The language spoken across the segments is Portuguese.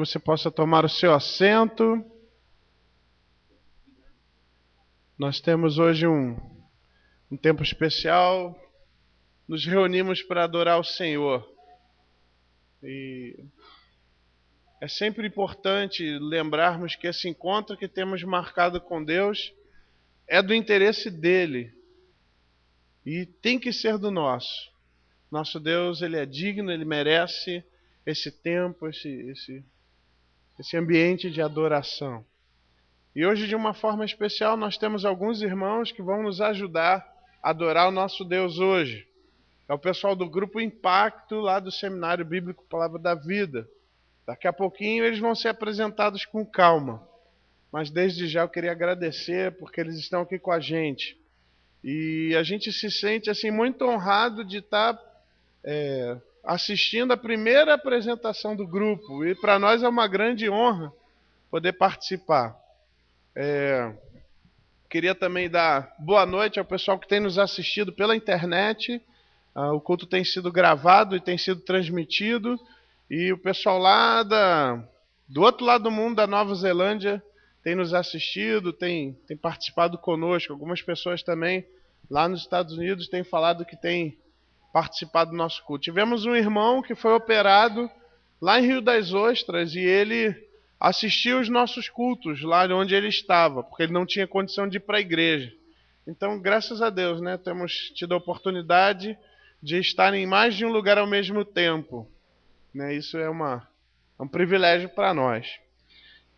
Você possa tomar o seu assento. Nós temos hoje um tempo especial. Nos reunimos para adorar o Senhor. E é sempre importante lembrarmos que esse encontro que temos marcado com Deus é do interesse dele e tem que ser do nosso. Nosso Deus, ele é digno, ele merece esse tempo, esse ambiente de adoração. E hoje, de uma forma especial, nós temos alguns irmãos que vão nos ajudar a adorar o nosso Deus hoje. É o pessoal do Grupo Impacto, lá do Seminário Bíblico Palavra da Vida. Daqui a pouquinho eles vão ser apresentados com calma. Mas desde já eu queria agradecer porque eles estão aqui com a gente. E a gente se sente assim muito honrado de estar assistindo a primeira apresentação do grupo. E para nós é uma grande honra poder participar. Queria também dar boa noite ao pessoal que tem nos assistido pela internet. O culto tem sido gravado e tem sido transmitido. E o pessoal lá do outro lado do mundo, da Nova Zelândia, tem nos assistido, tem participado conosco. Algumas pessoas também lá nos Estados Unidos têm falado que têm participado do nosso culto. Tivemos um irmão que foi operado lá em Rio das Ostras e ele assistiu os nossos cultos lá onde ele estava, porque ele não tinha condição de ir para a igreja. Então, graças a Deus, né, temos tido a oportunidade de estar em mais de um lugar ao mesmo tempo. Né, isso é um privilégio para nós.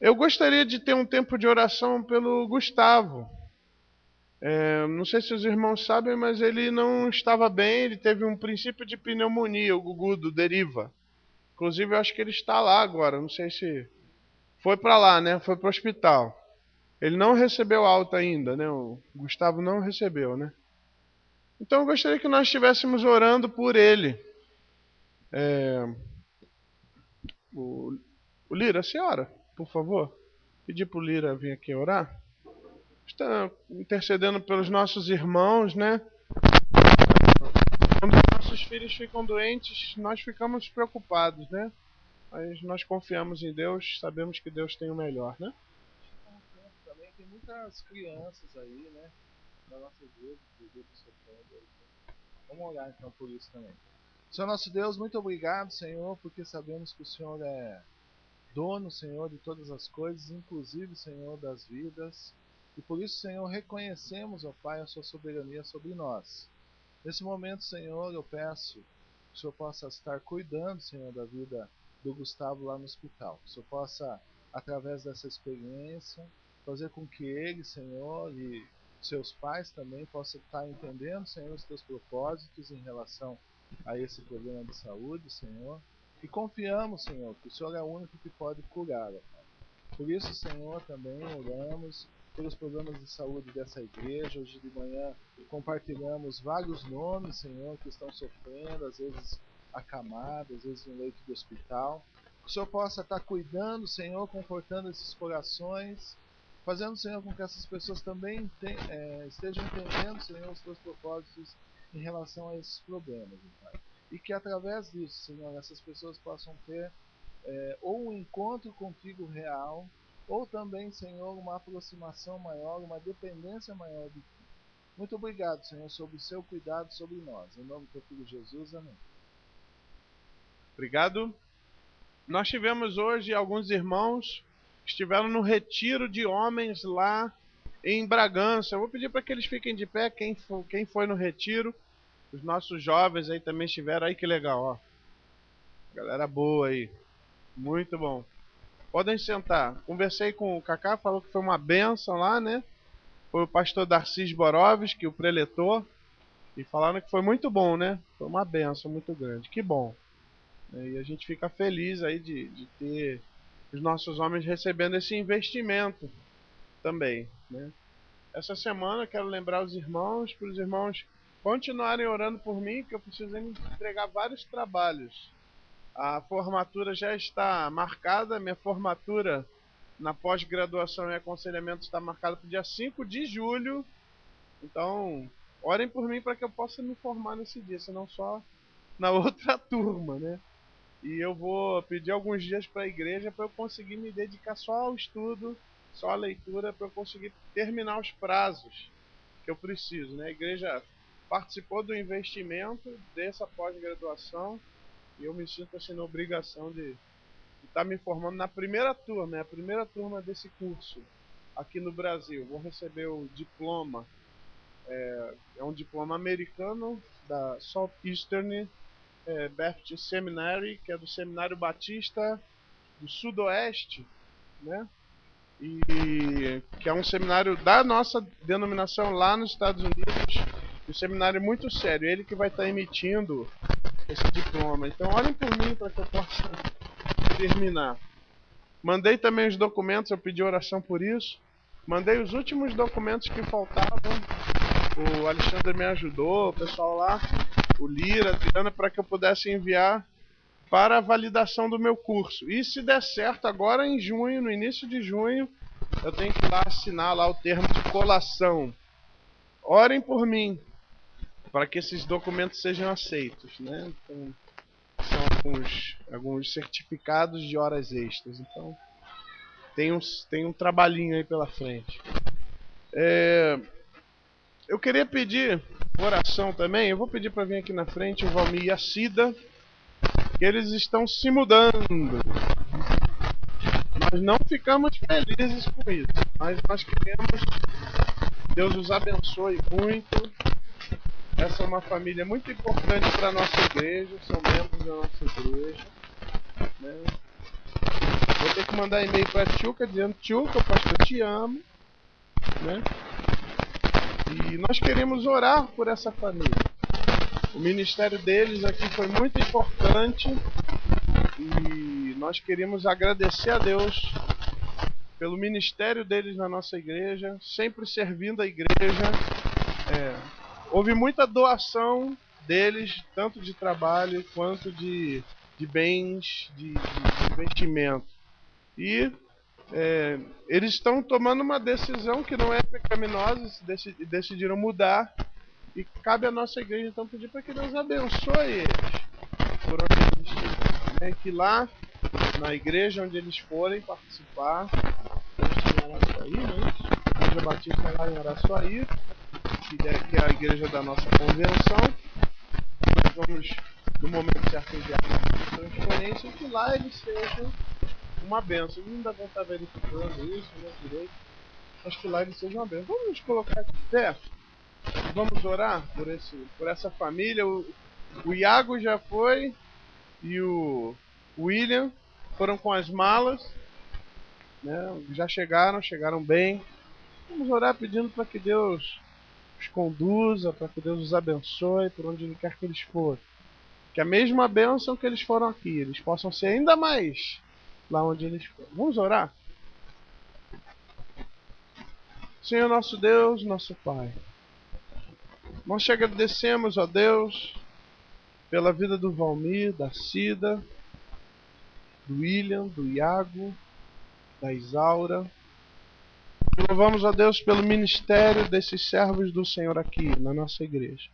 Eu gostaria de ter um tempo de oração pelo Gustavo. Não sei se os irmãos sabem, mas ele não estava bem, ele teve um princípio de pneumonia, o Gugu do Deriva. Inclusive, eu acho que ele está lá agora, não sei se foi para lá, né? Foi para o hospital. Ele não recebeu alta ainda, né? O Gustavo não recebeu, né? Então eu gostaria que nós estivéssemos orando por ele. O, o Lira, a senhora, por favor, pedir para o Lira vir aqui orar. Está intercedendo pelos nossos irmãos, né? Quando os nossos filhos ficam doentes, nós ficamos preocupados, né? Mas nós confiamos em Deus, sabemos que Deus tem o melhor, né? Também tem muitas crianças aí, né? Na nossa igreja, sofrendo. Vamos orar então por isso também. Senhor nosso Deus, muito obrigado, Senhor, porque sabemos que o Senhor é dono, Senhor, de todas as coisas, inclusive, Senhor, das vidas. E por isso, Senhor, reconhecemos, ó Pai, a sua soberania sobre nós. Nesse momento, Senhor, eu peço que o Senhor possa estar cuidando, Senhor, da vida do Gustavo lá no hospital. Que o Senhor possa, através dessa experiência, fazer com que ele, Senhor, e seus pais também possam estar entendendo, Senhor, os teus propósitos em relação a esse problema de saúde, Senhor. E confiamos, Senhor, que o Senhor é o único que pode curar, ó Pai. Por isso, Senhor, também oramos pelos problemas de saúde dessa igreja. Hoje de manhã compartilhamos vários nomes, Senhor, que estão sofrendo, às vezes acamados, às vezes no leito de hospital. Que o Senhor possa estar cuidando, Senhor, confortando esses corações, fazendo, Senhor, com que essas pessoas também estejam entendendo, Senhor, os teus propósitos em relação a esses problemas, Pai. E que através disso, Senhor, essas pessoas possam ter ou um encontro contigo real, ou também, Senhor, uma aproximação maior, uma dependência maior de ti. Muito obrigado, Senhor, sobre o seu cuidado sobre nós. Em nome do teu filho Jesus, amém. Obrigado. Nós tivemos hoje alguns irmãos que estiveram no retiro de homens lá em Bragança. Eu vou pedir para que eles fiquem de pé, quem foi no retiro. Os nossos jovens aí também estiveram aí, que legal, ó. Galera boa aí. Muito bom. Podem sentar. Conversei com o Kaká, falou que foi uma benção lá, né? Foi o pastor Darcis Borovski, o preletor, e falaram que foi muito bom, né? Foi uma benção muito grande. Que bom. E a gente fica feliz aí de ter os nossos homens recebendo esse investimento também, né? Essa semana eu quero lembrar os irmãos, para os irmãos continuarem orando por mim, que eu preciso entregar vários trabalhos. A formatura já está marcada, minha formatura na pós-graduação e aconselhamento está marcada para o dia 5 de julho. Então, orem por mim para que eu possa me formar nesse dia, senão só na outra turma, né? E eu vou pedir alguns dias para a igreja para eu conseguir me dedicar só ao estudo, só à leitura, para eu conseguir terminar os prazos que eu preciso, né? A igreja participou do investimento dessa pós-graduação e eu me sinto assim na obrigação de estar me formando na primeira turma, a primeira turma desse curso aqui no Brasil. Vou receber o diploma, é um diploma americano da Southeastern Baptist Seminary, que é do Seminário Batista do Sudoeste, né? E que é um seminário da nossa denominação lá nos Estados Unidos, um seminário muito sério, ele que vai estar emitindo esse diploma. Então olhem por mim para que eu possa terminar. Mandei também os documentos, eu pedi oração por isso. Mandei os últimos documentos que faltavam. O Alexandre me ajudou, o pessoal lá, o Lira, a Adriana, para que eu pudesse enviar para a validação do meu curso. E se der certo, agora em junho, no início de junho, eu tenho que ir lá assinar lá o termo de colação. Orem por mim, para que esses documentos sejam aceitos, né? Então, são alguns certificados de horas extras. Então, tem um trabalhinho aí pela frente. Eu queria pedir oração também. Eu vou pedir para vir aqui na frente o Valmir e a Cida, que eles estão se mudando. Nós não ficamos felizes com isso, mas nós queremos que Deus os abençoe muito. Essa é uma família muito importante para a nossa igreja, são membros da nossa igreja, né? Vou ter que mandar e-mail para a Tchuca dizendo: Tchuca, pastor, te amo, né? E nós queremos orar por essa família. O ministério deles aqui foi muito importante e nós queremos agradecer a Deus pelo ministério deles na nossa igreja, sempre servindo a igreja. Houve muita doação deles, tanto de trabalho quanto de bens, de investimento. E eles estão tomando uma decisão que não é pecaminosa, decidiram mudar. E cabe à nossa igreja então pedir para que Deus abençoe eles por onde eles estiverem, né? Que lá na igreja onde eles forem participar, em Araçuaí, né? A Igreja Batista lá em Araçuaí, que é a igreja da nossa convenção, nós vamos no momento certo enviar uma transferência e que lá eles sejam uma bênção. Não dá para estar verificando isso, né, direito, mas que lá eles sejam uma bênção. Vamos nos colocar aqui perto. Vamos orar por essa família. O Iago já foi e o William foram com as malas, né? Já chegaram bem. Vamos orar pedindo para que Deus os conduza, para que Deus os abençoe por onde Ele quer que eles forem. Que a mesma bênção que eles foram aqui, eles possam ser ainda mais lá onde eles foram. Vamos orar? Senhor nosso Deus, nosso Pai, nós te agradecemos, ó Deus, pela vida do Valmir, da Cida, do William, do Iago, da Isaura. Te louvamos, ó Deus, pelo ministério desses servos do Senhor aqui na nossa igreja.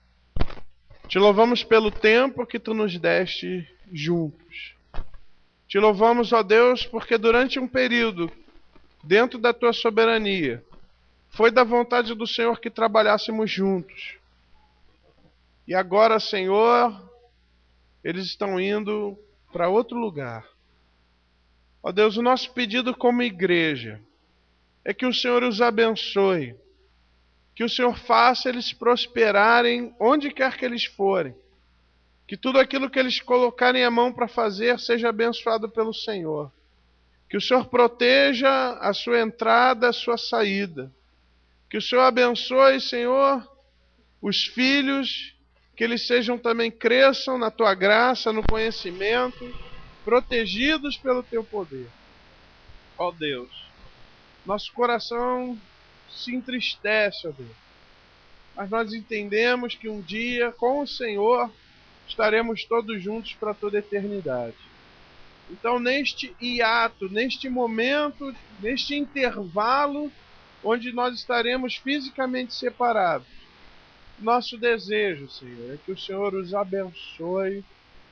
Te louvamos pelo tempo que tu nos deste juntos. Te louvamos, ó Deus, porque durante um período, dentro da tua soberania, foi da vontade do Senhor que trabalhássemos juntos. E agora, Senhor, eles estão indo para outro lugar. Ó Deus, o nosso pedido como igreja é que o Senhor os abençoe, que o Senhor faça eles prosperarem onde quer que eles forem, que tudo aquilo que eles colocarem a mão para fazer seja abençoado pelo Senhor, que o Senhor proteja a sua entrada, a sua saída, que o Senhor abençoe, Senhor, os filhos, que eles sejam também, cresçam na tua graça, no conhecimento, protegidos pelo teu poder. Ó Deus, nosso coração se entristece, ó Deus, mas nós entendemos que um dia, com o Senhor, estaremos todos juntos para toda a eternidade. Então, neste hiato, neste momento, neste intervalo, onde nós estaremos fisicamente separados, nosso desejo, Senhor, é que o Senhor os abençoe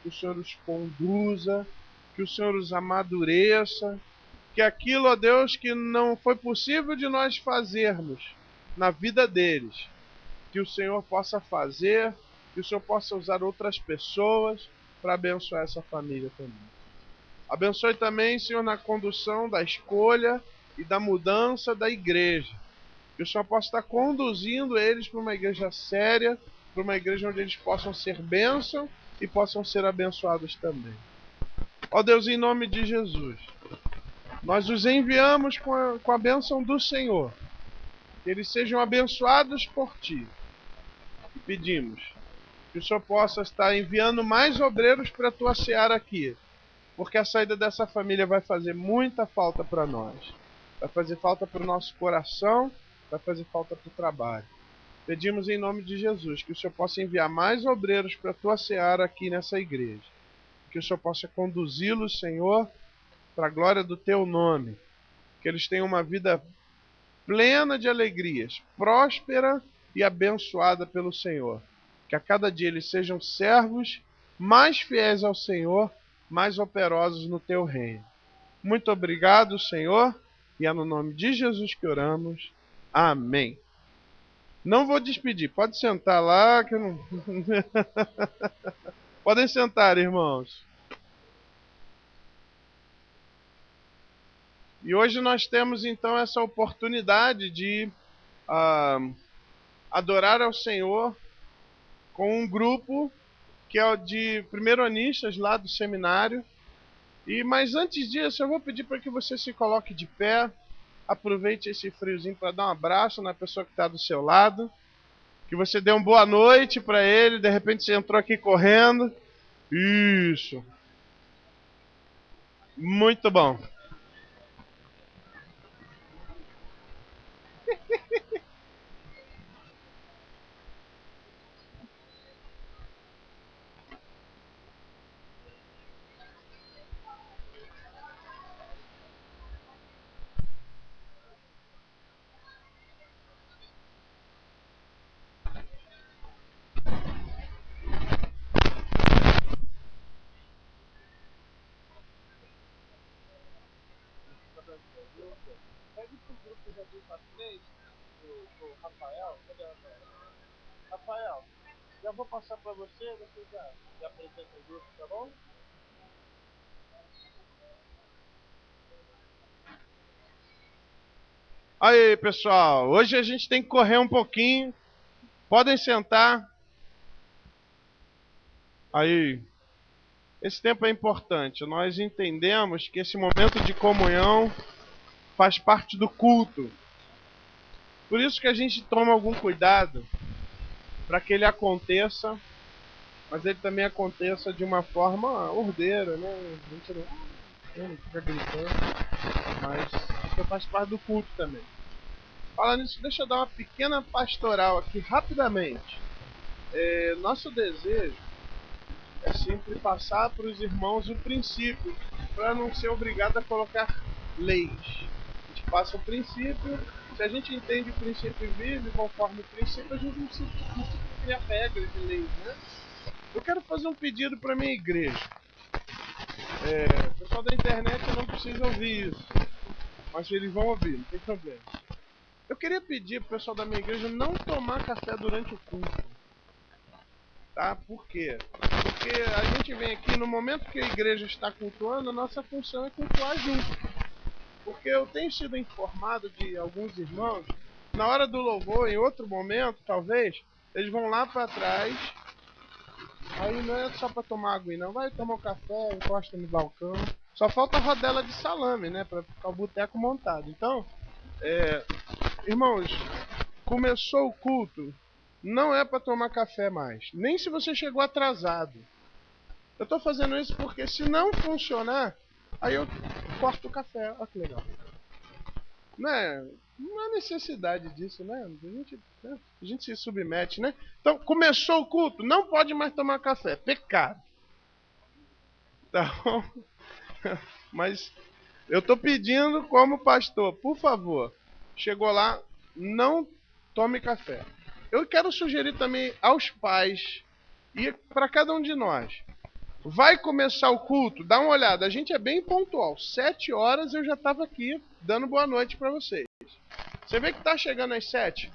que o Senhor os conduza, que o Senhor os amadureça, que aquilo, ó Deus, que não foi possível de nós fazermos na vida deles, que o Senhor possa fazer, que o Senhor possa usar outras pessoas para abençoar essa família também. Abençoe também, Senhor, na condução da escolha e da mudança da igreja. Que o Senhor possa estar conduzindo eles para uma igreja séria, para uma igreja onde eles possam ser bênção e possam ser abençoados também. Ó Deus, em nome de Jesus, nós os enviamos com a bênção do Senhor. Que eles sejam abençoados por Ti. E pedimos que o Senhor possa estar enviando mais obreiros para a Tua seara aqui. Porque a saída dessa família vai fazer muita falta para nós. Vai fazer falta para o nosso coração, vai fazer falta para o trabalho. Pedimos em nome de Jesus que o Senhor possa enviar mais obreiros para a Tua seara aqui nessa igreja. Que o Senhor possa conduzi-los, Senhor, para a glória do Teu nome. Que eles tenham uma vida plena de alegrias, próspera e abençoada pelo Senhor. Que a cada dia eles sejam servos mais fiéis ao Senhor, mais operosos no Teu reino. Muito obrigado, Senhor, e é no nome de Jesus que oramos. Amém. Não vou despedir, pode sentar lá que eu não... Podem sentar, irmãos. E hoje nós temos então essa oportunidade de adorar ao Senhor com um grupo que é o de primeiro-anistas lá do seminário. Mas antes disso, eu vou pedir para que você se coloque de pé, aproveite esse friozinho para dar um abraço na pessoa que está do seu lado, que você dê uma boa noite para ele, de repente você entrou aqui correndo. Isso. Muito bom. Pede pro grupo já vir para frente, pro Rafael. Cadê o Rafael? Rafael, já vou passar para você já apresenta o grupo, tá bom? Aí, pessoal, hoje a gente tem que correr um pouquinho. Podem sentar. Aí, esse tempo é importante. Nós entendemos que esse momento de comunhão faz parte do culto. Por isso que a gente toma algum cuidado para que ele aconteça, mas ele também aconteça de uma forma ordeira, né? A gente não fica gritando, mas isso faz parte do culto também. Falando nisso, deixa eu dar uma pequena pastoral aqui rapidamente. Nosso desejo é sempre passar para os irmãos o princípio, para não ser obrigado a colocar leis. A gente passa o princípio, se a gente entende o princípio e vive conforme o princípio, a gente não precisa criar regras e leis, né? Eu quero fazer um pedido para a minha igreja. O pessoal da internet não precisa ouvir isso, mas eles vão ouvir, não tem problema. Eu queria pedir para o pessoal da minha igreja não tomar café durante o culto. Tá? Por quê? Porque a gente vem aqui no momento que a igreja está cultuando, a nossa função é cultuar junto. Porque eu tenho sido informado de alguns irmãos, na hora do louvor, em outro momento, talvez, eles vão lá para trás. Aí não é só para tomar água, não. Vai tomar um café, encosta no balcão. Só falta a rodela de salame, né? Para ficar o boteco montado. Então, irmãos, começou o culto, não é para tomar café mais. Nem se você chegou atrasado. Eu estou fazendo isso porque se não funcionar, aí eu corto o café. Olha que legal. Não há necessidade disso, né? A gente se submete, né? Então, começou o culto, não pode mais tomar café. Pecado. Tá bom? Mas eu estou pedindo como pastor, por favor, chegou lá, não tome café. Eu quero sugerir também aos pais e para cada um de nós. Vai começar o culto, dá uma olhada, a gente é bem pontual. 7 horas eu já estava aqui dando boa noite para vocês. Você vê que tá chegando às 7?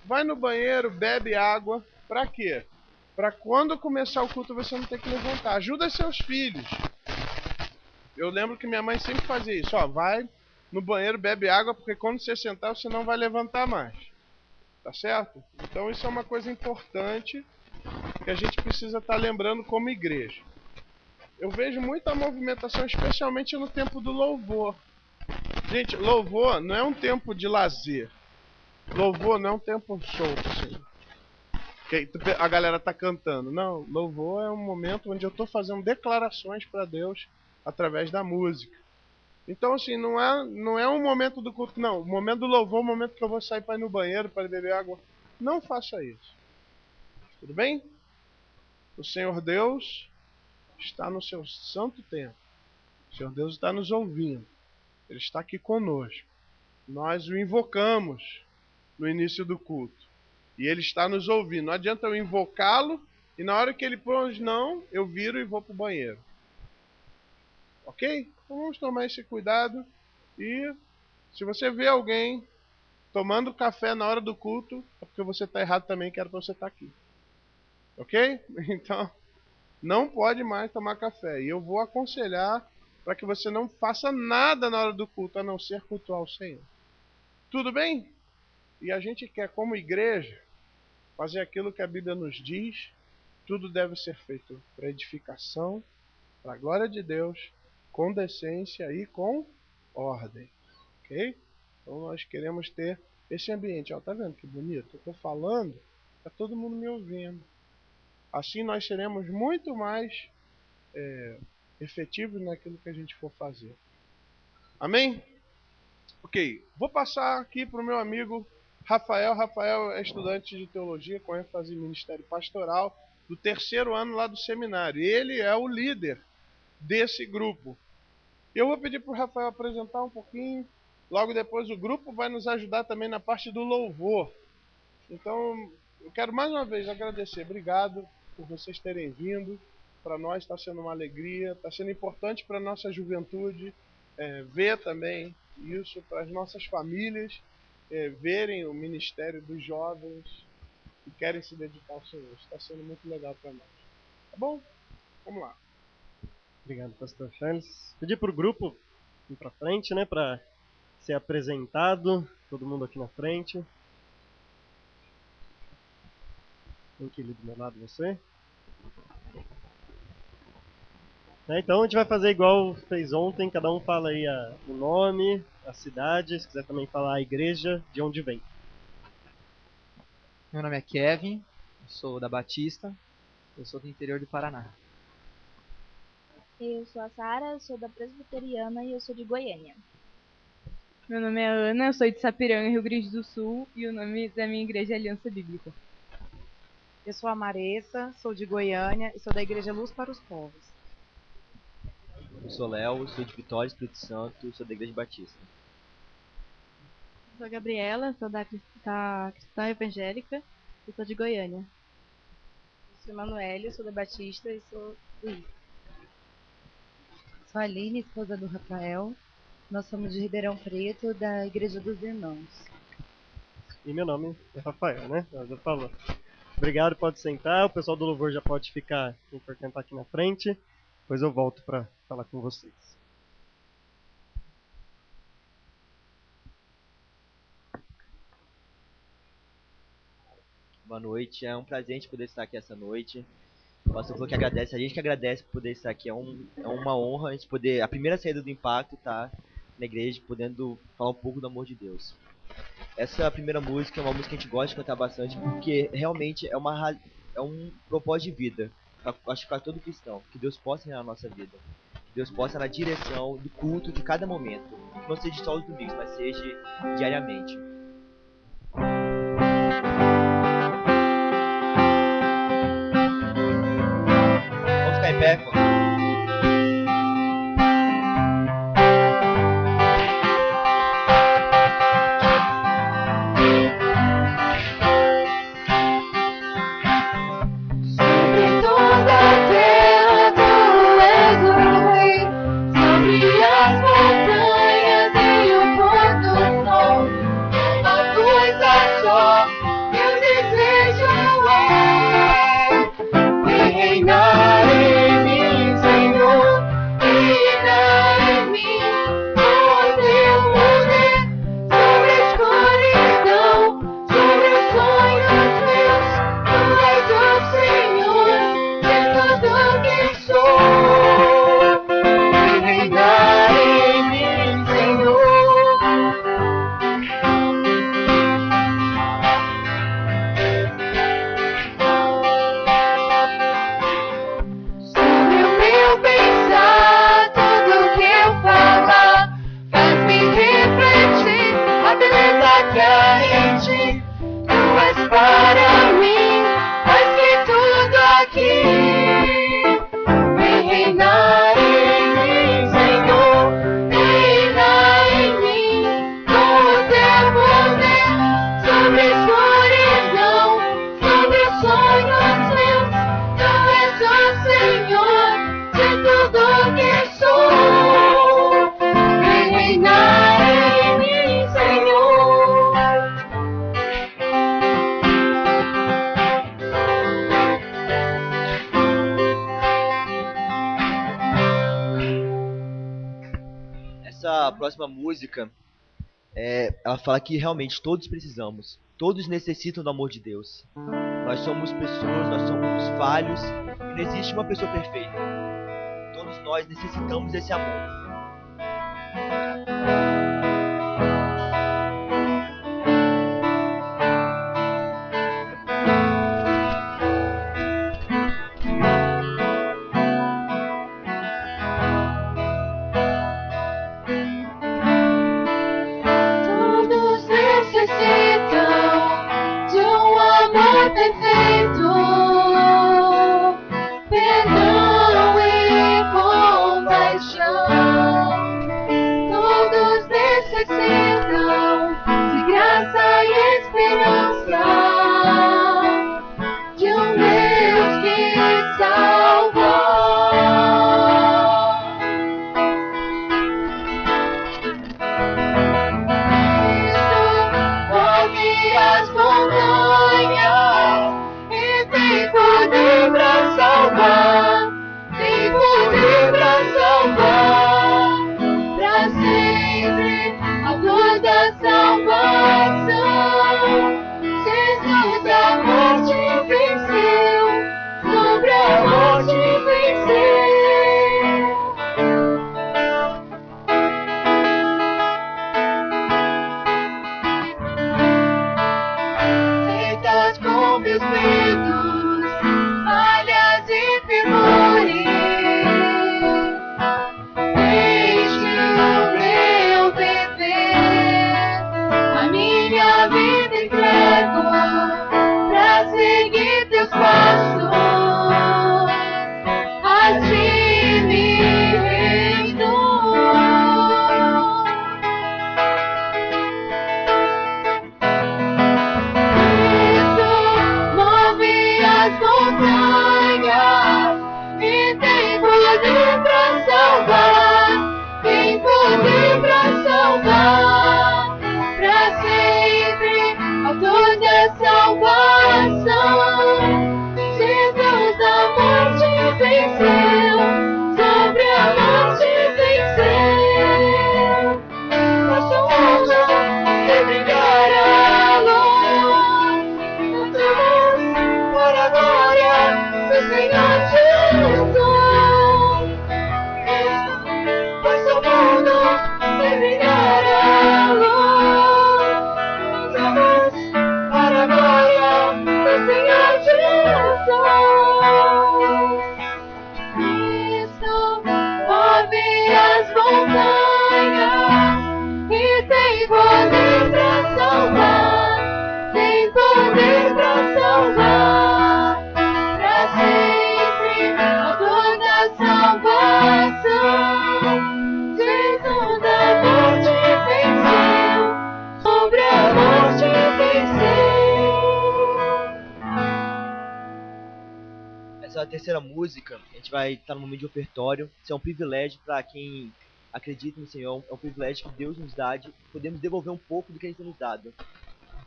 Vai no banheiro, bebe água. Para quê? Para quando começar o culto você não ter que levantar. Ajuda seus filhos. Eu lembro que minha mãe sempre fazia isso. Ó, vai no banheiro, bebe água, porque quando você sentar você não vai levantar mais. Tá certo? Então isso é uma coisa importante que a gente precisa estar lembrando como igreja. Eu vejo muita movimentação, especialmente no tempo do louvor. Gente, louvor não é um tempo de lazer. Louvor não é um tempo solto, assim. Que a galera tá cantando. Não, louvor é um momento onde eu tô fazendo declarações para Deus através da música. Então, assim, não é um momento do culto, não. O momento do louvor é o momento que eu vou sair para ir no banheiro, para beber água. Não faça isso. Tudo bem? O Senhor Deus está no seu santo templo. O Senhor Deus está nos ouvindo. Ele está aqui conosco. Nós o invocamos no início do culto. E ele está nos ouvindo. Não adianta eu invocá-lo e na hora que ele pôs não, eu viro e vou para o banheiro. Ok? Então vamos tomar esse cuidado. E se você vê alguém tomando café na hora do culto, é porque você está errado também, que era para você estar aqui. Ok? Então, não pode mais tomar café. E eu vou aconselhar para que você não faça nada na hora do culto, a não ser cultuar o Senhor. Tudo bem? E a gente quer, como igreja, fazer aquilo que a Bíblia nos diz. Tudo deve ser feito para edificação, para a glória de Deus, com decência e com ordem. Ok? Então nós queremos ter esse ambiente. Ó, tá vendo que bonito? Eu estou falando, está todo mundo me ouvindo. Assim nós seremos muito mais efetivos naquilo que a gente for fazer. Amém? Ok, vou passar aqui para o meu amigo Rafael. Rafael é estudante de teologia com ênfase em ministério pastoral do 3º ano lá do seminário. Ele é o líder desse grupo. Eu vou pedir para o Rafael apresentar um pouquinho. Logo depois o grupo vai nos ajudar também na parte do louvor. Então, eu quero mais uma vez agradecer. Obrigado por vocês terem vindo. Para nós está sendo uma alegria. Está sendo importante para a nossa juventude ver também isso, para as nossas famílias verem o ministério dos jovens que querem se dedicar ao Senhor. Está sendo muito legal para nós. Tá bom? Vamos lá. Obrigado, pastor Charles. Pedir para o grupo ir para frente, né, para ser apresentado. Todo mundo aqui na frente. Tem que ir do meu lado você. Então a gente vai fazer igual fez ontem. Cada um fala aí o nome, a cidade. Se quiser também falar a igreja, de onde vem. Meu nome é Kevin, eu sou da Batista, eu sou do interior do Paraná. Eu sou a Sara, sou da Presbiteriana e eu sou de Goiânia. Meu nome é Ana, eu sou de Sapiranga, Rio Grande do Sul, e o nome da minha igreja é Aliança Bíblica. Eu sou a Maressa, sou de Goiânia e sou da Igreja Luz para os Povos. Eu sou Léo, sou de Vitória, Espírito Santo, sou da Igreja Batista. Eu sou a Gabriela, sou da Cristã Evangélica e sou de Goiânia. Eu sou Emanuele, sou da Batista e sou do Rio. Sou a Aline, esposa do Rafael. Nós somos de Ribeirão Preto, da Igreja dos Irmãos. E meu nome é Rafael, né? Eu já falou. Obrigado, pode sentar. O pessoal do louvor já pode ficar, quem for cantar aqui na frente. Depois eu volto para falar com vocês. Boa noite, é um prazer a gente poder estar aqui essa noite. O pastor falou que agradece, a gente que agradece por poder estar aqui. É uma honra a gente poder, a primeira saída do Impacto, tá na igreja, podendo falar um pouco do amor de Deus. Essa primeira música é uma música que a gente gosta de cantar bastante, porque realmente é um propósito de vida. Acho que para todo cristão, que Deus possa reinar na nossa vida. Que Deus possa na direção do culto de cada momento. Que não seja só os domingos, mas seja diariamente. Vamos ficar em pé, pô. Sobre toda a terra próxima música, ela fala que realmente todos precisamos. Todos necessitam do amor de Deus. Nós somos pessoas, nós somos falhos. E não existe uma pessoa perfeita. Todos nós necessitamos desse amor. Essa terceira música, a gente vai estar no momento de ofertório. Isso é um privilégio para quem acredita no Senhor. É um privilégio que Deus nos dá de podermos devolver um pouco do que Ele tem nos dado.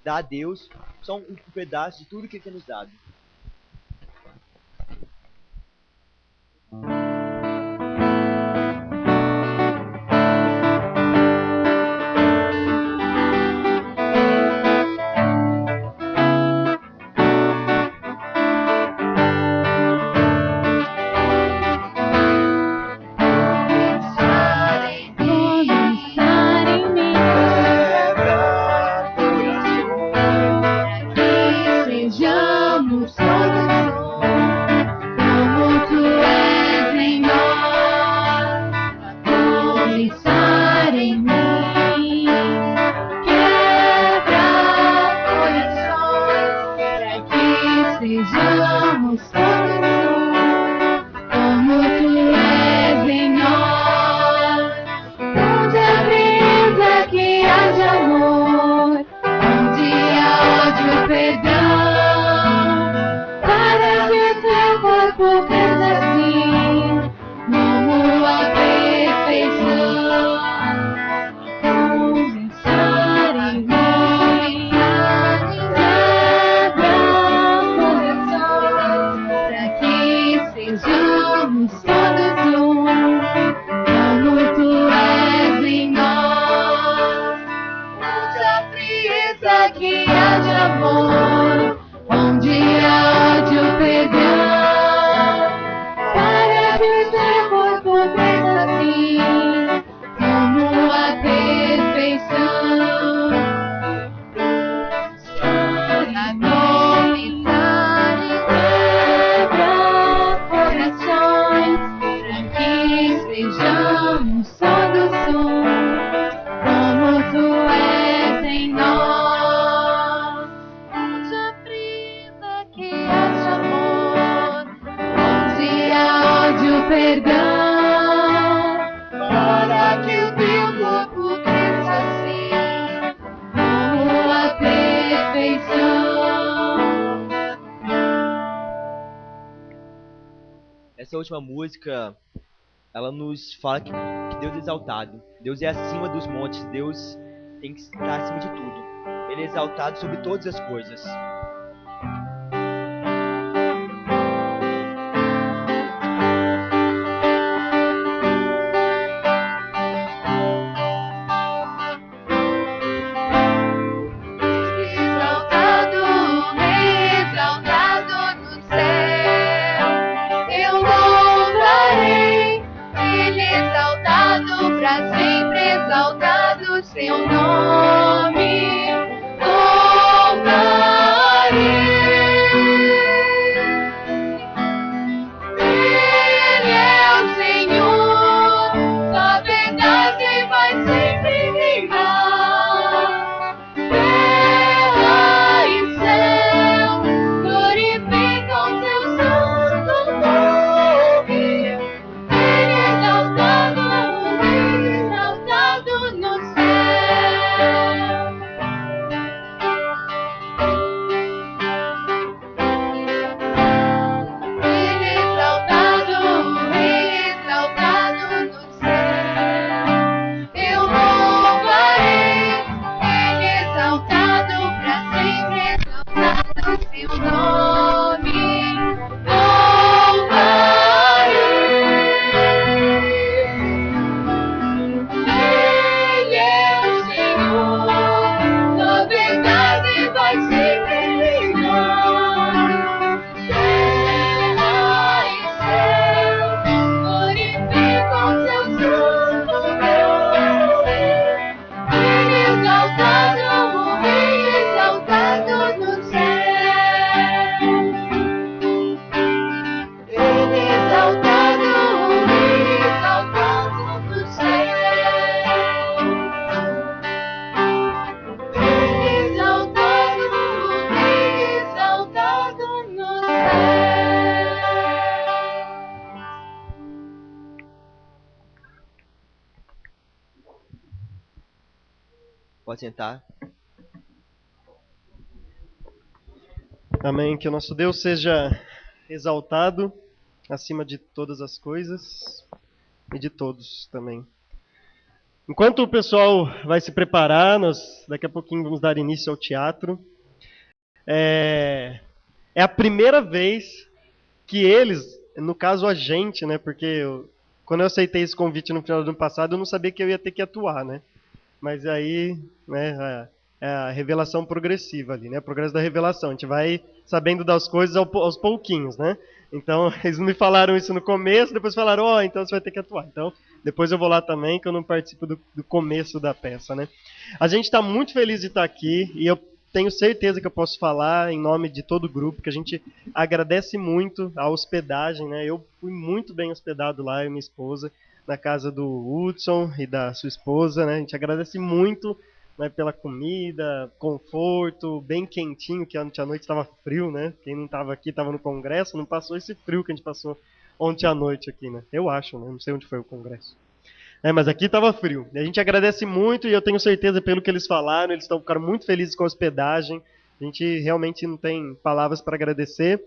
Dar a Deus só um pedaço de tudo que Ele tem nos dado. Sejamos essa última música, ela nos fala que Deus é exaltado. Deus é acima dos montes. Deus tem que estar acima de tudo. Ele é exaltado sobre todas as coisas. Seu nome louvarei. Ele é o Senhor, sua verdade vai sempre reinar. Terra e céu glorificam seu santo nome. Ele é exaltado no céu. Seu nome louvarei. Ele é o Senhor, sua verdade vai sempre reinar. Terra e céu glorificam seu santo nome. Ele é exaltado, o Rei exaltado no céu. Pode sentar. Amém. Que o nosso Deus seja exaltado acima de todas as coisas e de todos também. Enquanto o pessoal vai se preparar, nós daqui a pouquinho vamos dar início ao teatro. É a primeira vez que eles, no caso a gente, né? Porque quando eu aceitei esse convite no final do ano passado, eu não sabia que eu ia ter que atuar, né? Mas aí, né, é a revelação progressiva ali, né? O progresso da revelação. A gente vai sabendo das coisas aos pouquinhos, né? Então, eles me falaram isso no começo, depois falaram, então você vai ter que atuar. Então, depois eu vou lá também, que eu não participo do começo da peça, né? A gente está muito feliz de estar aqui, e eu tenho certeza que eu posso falar em nome de todo o grupo, que a gente agradece muito a hospedagem, né? Eu fui muito bem hospedado lá, eu e minha esposa, na casa do Hudson e da sua esposa, né? A gente agradece muito, né, pela comida, conforto, bem quentinho, que ontem à noite estava frio, né? Quem não estava aqui, estava no congresso, não passou esse frio que a gente passou ontem à noite aqui, né? Eu acho, né? Não sei onde foi o congresso. Mas aqui estava frio. A gente agradece muito e eu tenho certeza, pelo que eles falaram, eles ficaram muito felizes com a hospedagem. A gente realmente não tem palavras para agradecer.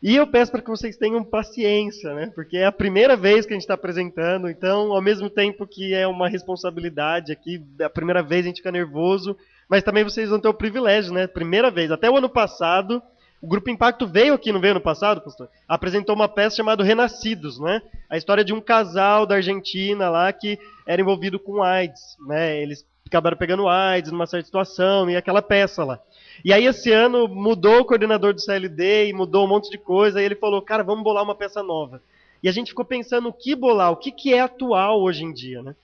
E eu peço para que vocês tenham paciência, né? Porque é a primeira vez que a gente está apresentando, então, ao mesmo tempo que é uma responsabilidade aqui, a primeira vez a gente fica nervoso, mas também vocês vão ter o privilégio, né? Primeira vez. Até o ano passado, o Grupo Impacto veio aqui, não veio ano passado, pastor? Apresentou uma peça chamada Renascidos, né? A história de um casal da Argentina lá que era envolvido com AIDS, né? Eles acabaram pegando AIDS numa certa situação e aquela peça lá. E aí esse ano mudou o coordenador do CLD e mudou um monte de coisa, e ele falou, cara, vamos bolar uma peça nova. E a gente ficou pensando o que bolar, o que é atual hoje em dia, né?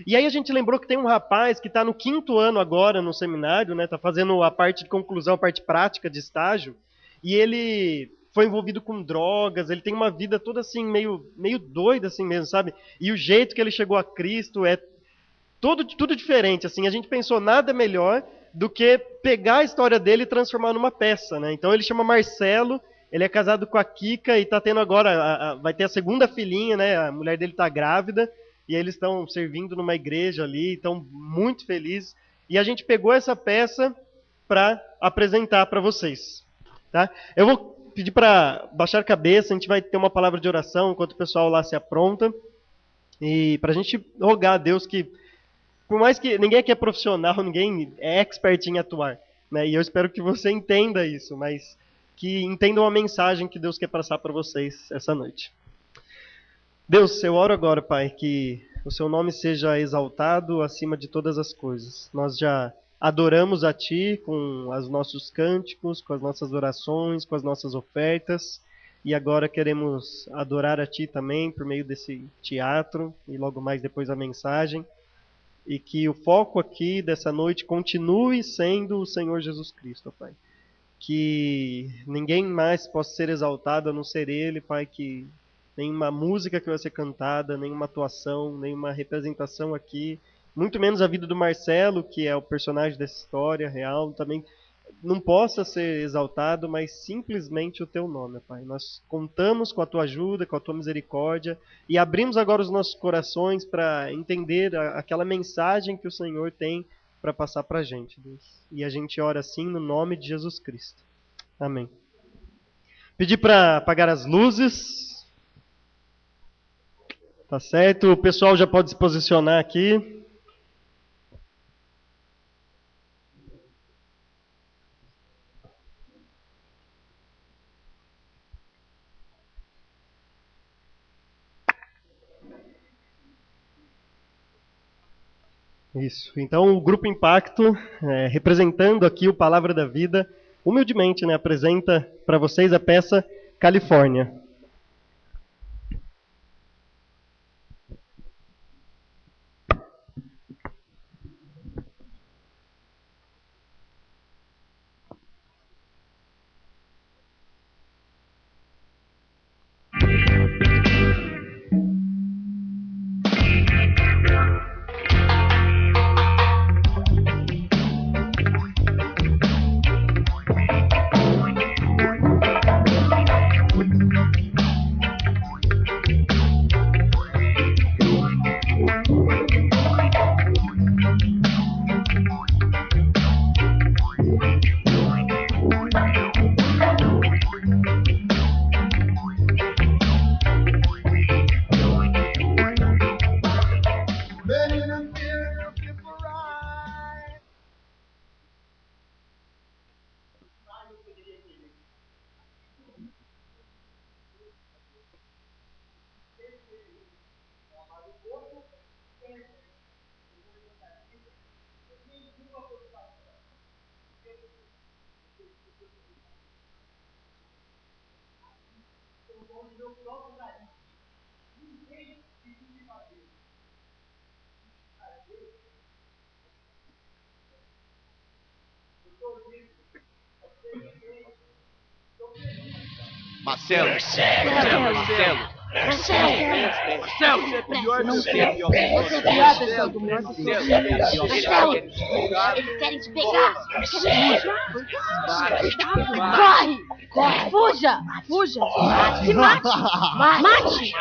E aí a gente lembrou que tem um rapaz que está no 5º ano agora no seminário, né? Está fazendo a parte de conclusão, a parte prática de estágio, e ele foi envolvido com drogas, ele tem uma vida toda assim, meio doida assim mesmo, sabe? E o jeito que ele chegou a Cristo é tudo diferente, assim. A gente pensou nada melhor do que pegar a história dele e transformar numa peça, né? Então ele chama Marcelo, ele é casado com a Kika e está tendo agora, vai ter a segunda filhinha, né? A mulher dele está grávida e eles estão servindo numa igreja ali, estão muito felizes. E a gente pegou essa peça para apresentar para vocês, tá? Eu vou pedir para baixar a cabeça, a gente vai ter uma palavra de oração enquanto o pessoal lá se apronta. E para a gente rogar a Deus que, por mais que ninguém aqui é profissional, ninguém é expert em atuar, né? E eu espero que você entenda isso, mas que entendam a mensagem que Deus quer passar para vocês essa noite. Deus, eu oro agora, Pai, que o seu nome seja exaltado acima de todas as coisas. Nós já adoramos a Ti com os nossos cânticos, com as nossas orações, com as nossas ofertas. E agora queremos adorar a Ti também por meio desse teatro e logo mais depois a mensagem. E que o foco aqui dessa noite continue sendo o Senhor Jesus Cristo, Pai. Que ninguém mais possa ser exaltado a não ser Ele, Pai, que nenhuma música que vai ser cantada, nenhuma atuação, nenhuma representação aqui, muito menos a vida do Marcelo, que é o personagem dessa história real, também não possa ser exaltado, mas simplesmente o Teu nome, Pai. Nós contamos com a Tua ajuda, com a Tua misericórdia, e abrimos agora os nossos corações para entender aquela mensagem que o Senhor tem para passar para a gente, Deus. E a gente ora assim no nome de Jesus Cristo. Amém. Pedir para apagar as luzes. Tá certo? O pessoal já pode se posicionar aqui. Isso. Então, o Grupo Impacto, representando aqui o Palavra da Vida, humildemente, né, apresenta para vocês a peça Califórnia. Marcelo, você é pior do que você é pior. Você é pior pessoa do mundo. Marcelo, eles querem te pegar. Corre! Corre! Fuja! Fuja! Se mate! Mate!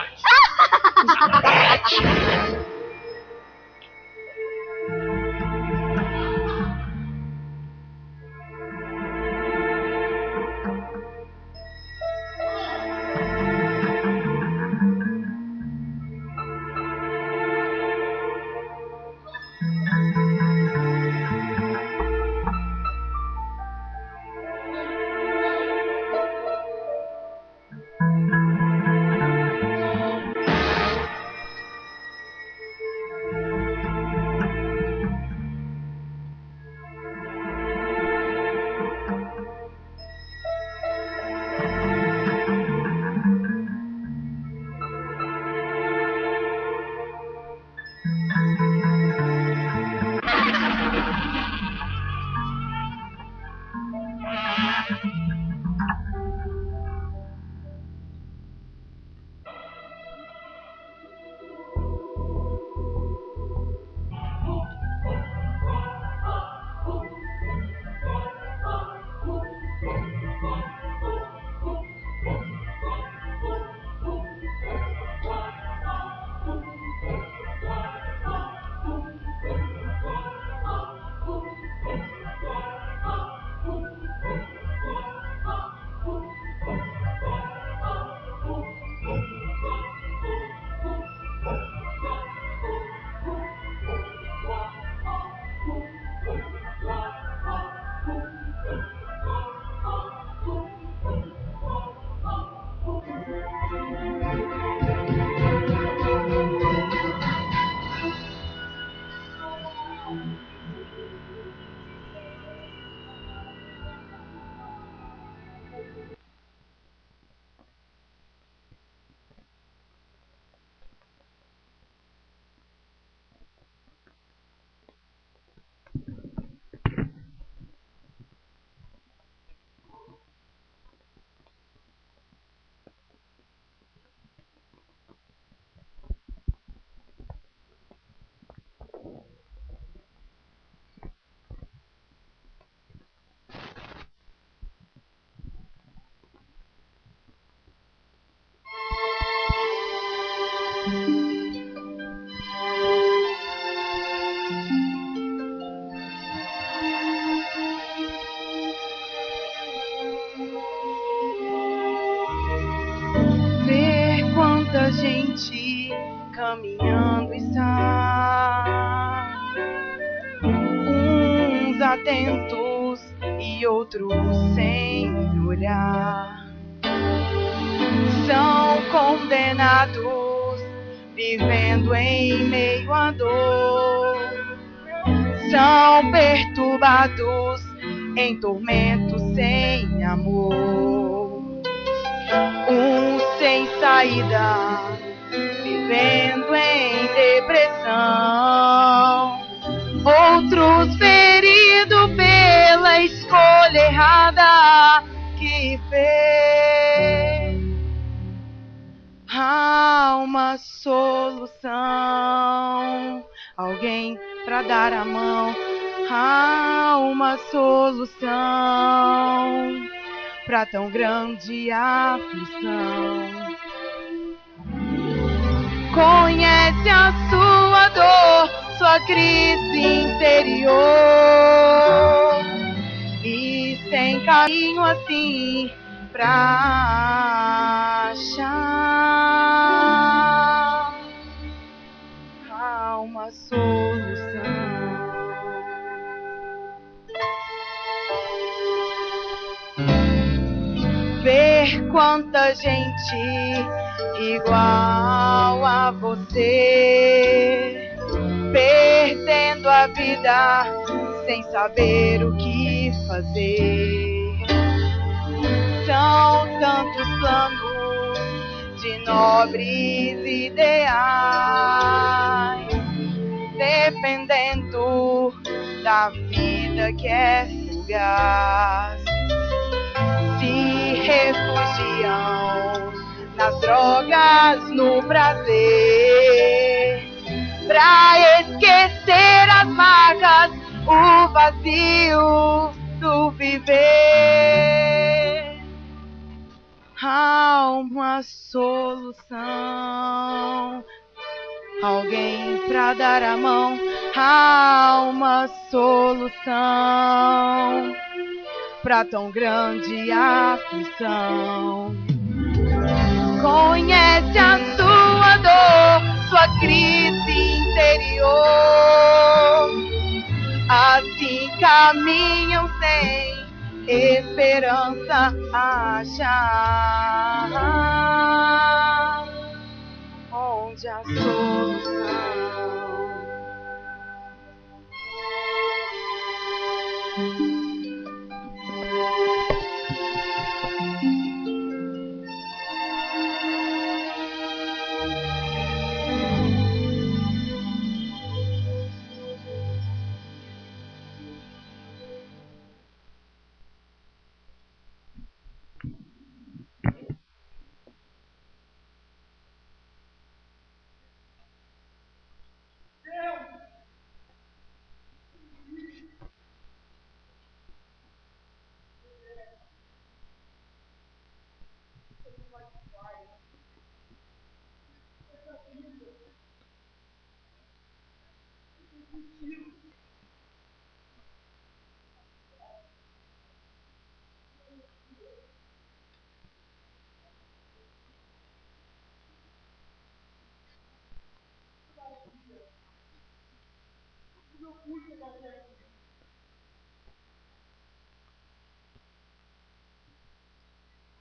caminhando está, uns atentos e outros sem olhar. São condenados, vivendo em meio à dor. São perturbados em tormento sem amor. Uns sem saída, vivendo em depressão. Outros feridos pela escolha errada que fez. Há uma solução, alguém pra dar a mão. Há uma solução pra tão grande aflição. Conhece a sua dor, sua crise interior, e sem caminho assim pra achar. Há uma solução. Ver quanta gente igual a você, perdendo a vida sem saber o que fazer. São tantos planos de nobres ideais, dependendo da vida que é fugaz. Se refugiam nas drogas, no prazer, pra esquecer as marcas, o vazio do viver. Há uma solução, alguém pra dar a mão. Há uma solução pra tão grande aflição. Conhece a sua dor, sua crise interior. Assim caminham sem esperança achar onde a solução.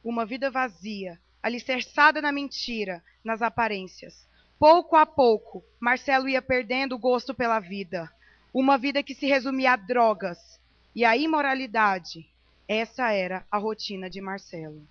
Uma vida vazia, alicerçada na mentira, nas aparências. Pouco a pouco, Marcelo ia perdendo o gosto pela vida. Uma vida que se resumia a drogas e a imoralidade. Essa era a rotina de Marcelo.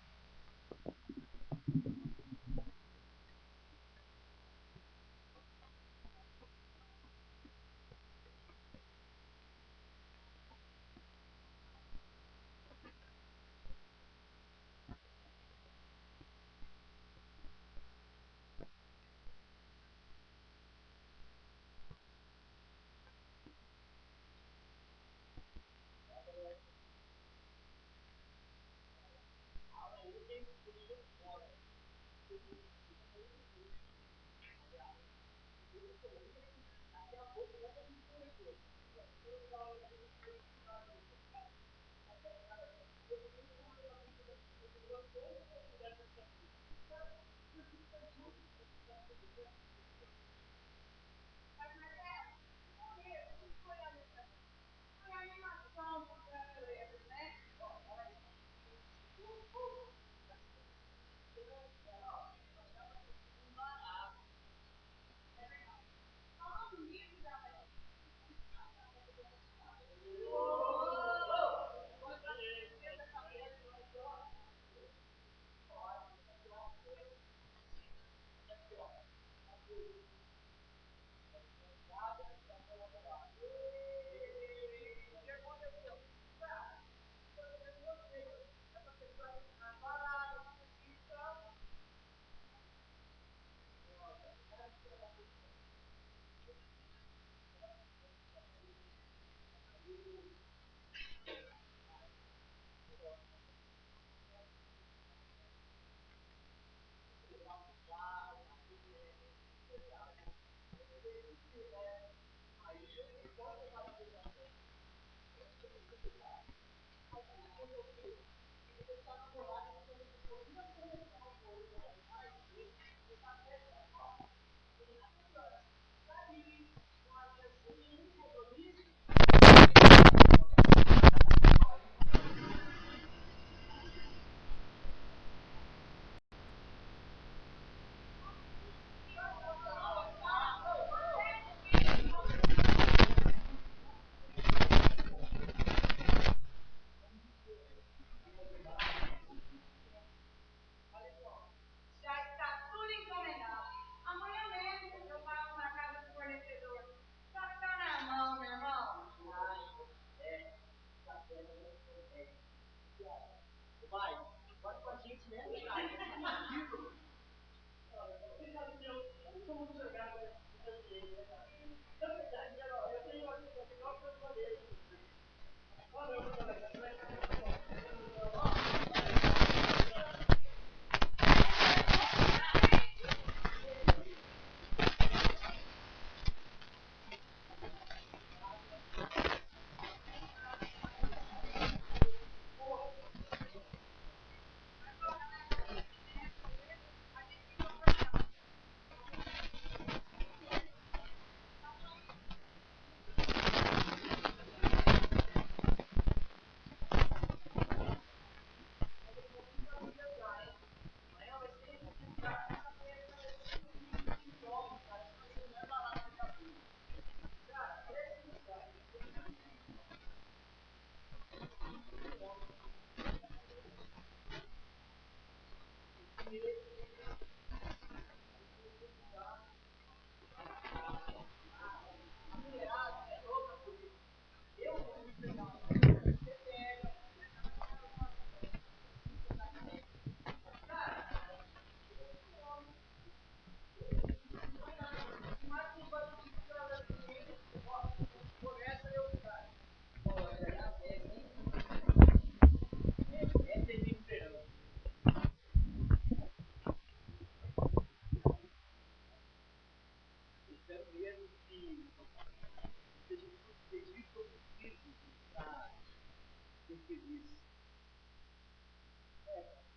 ser feliz.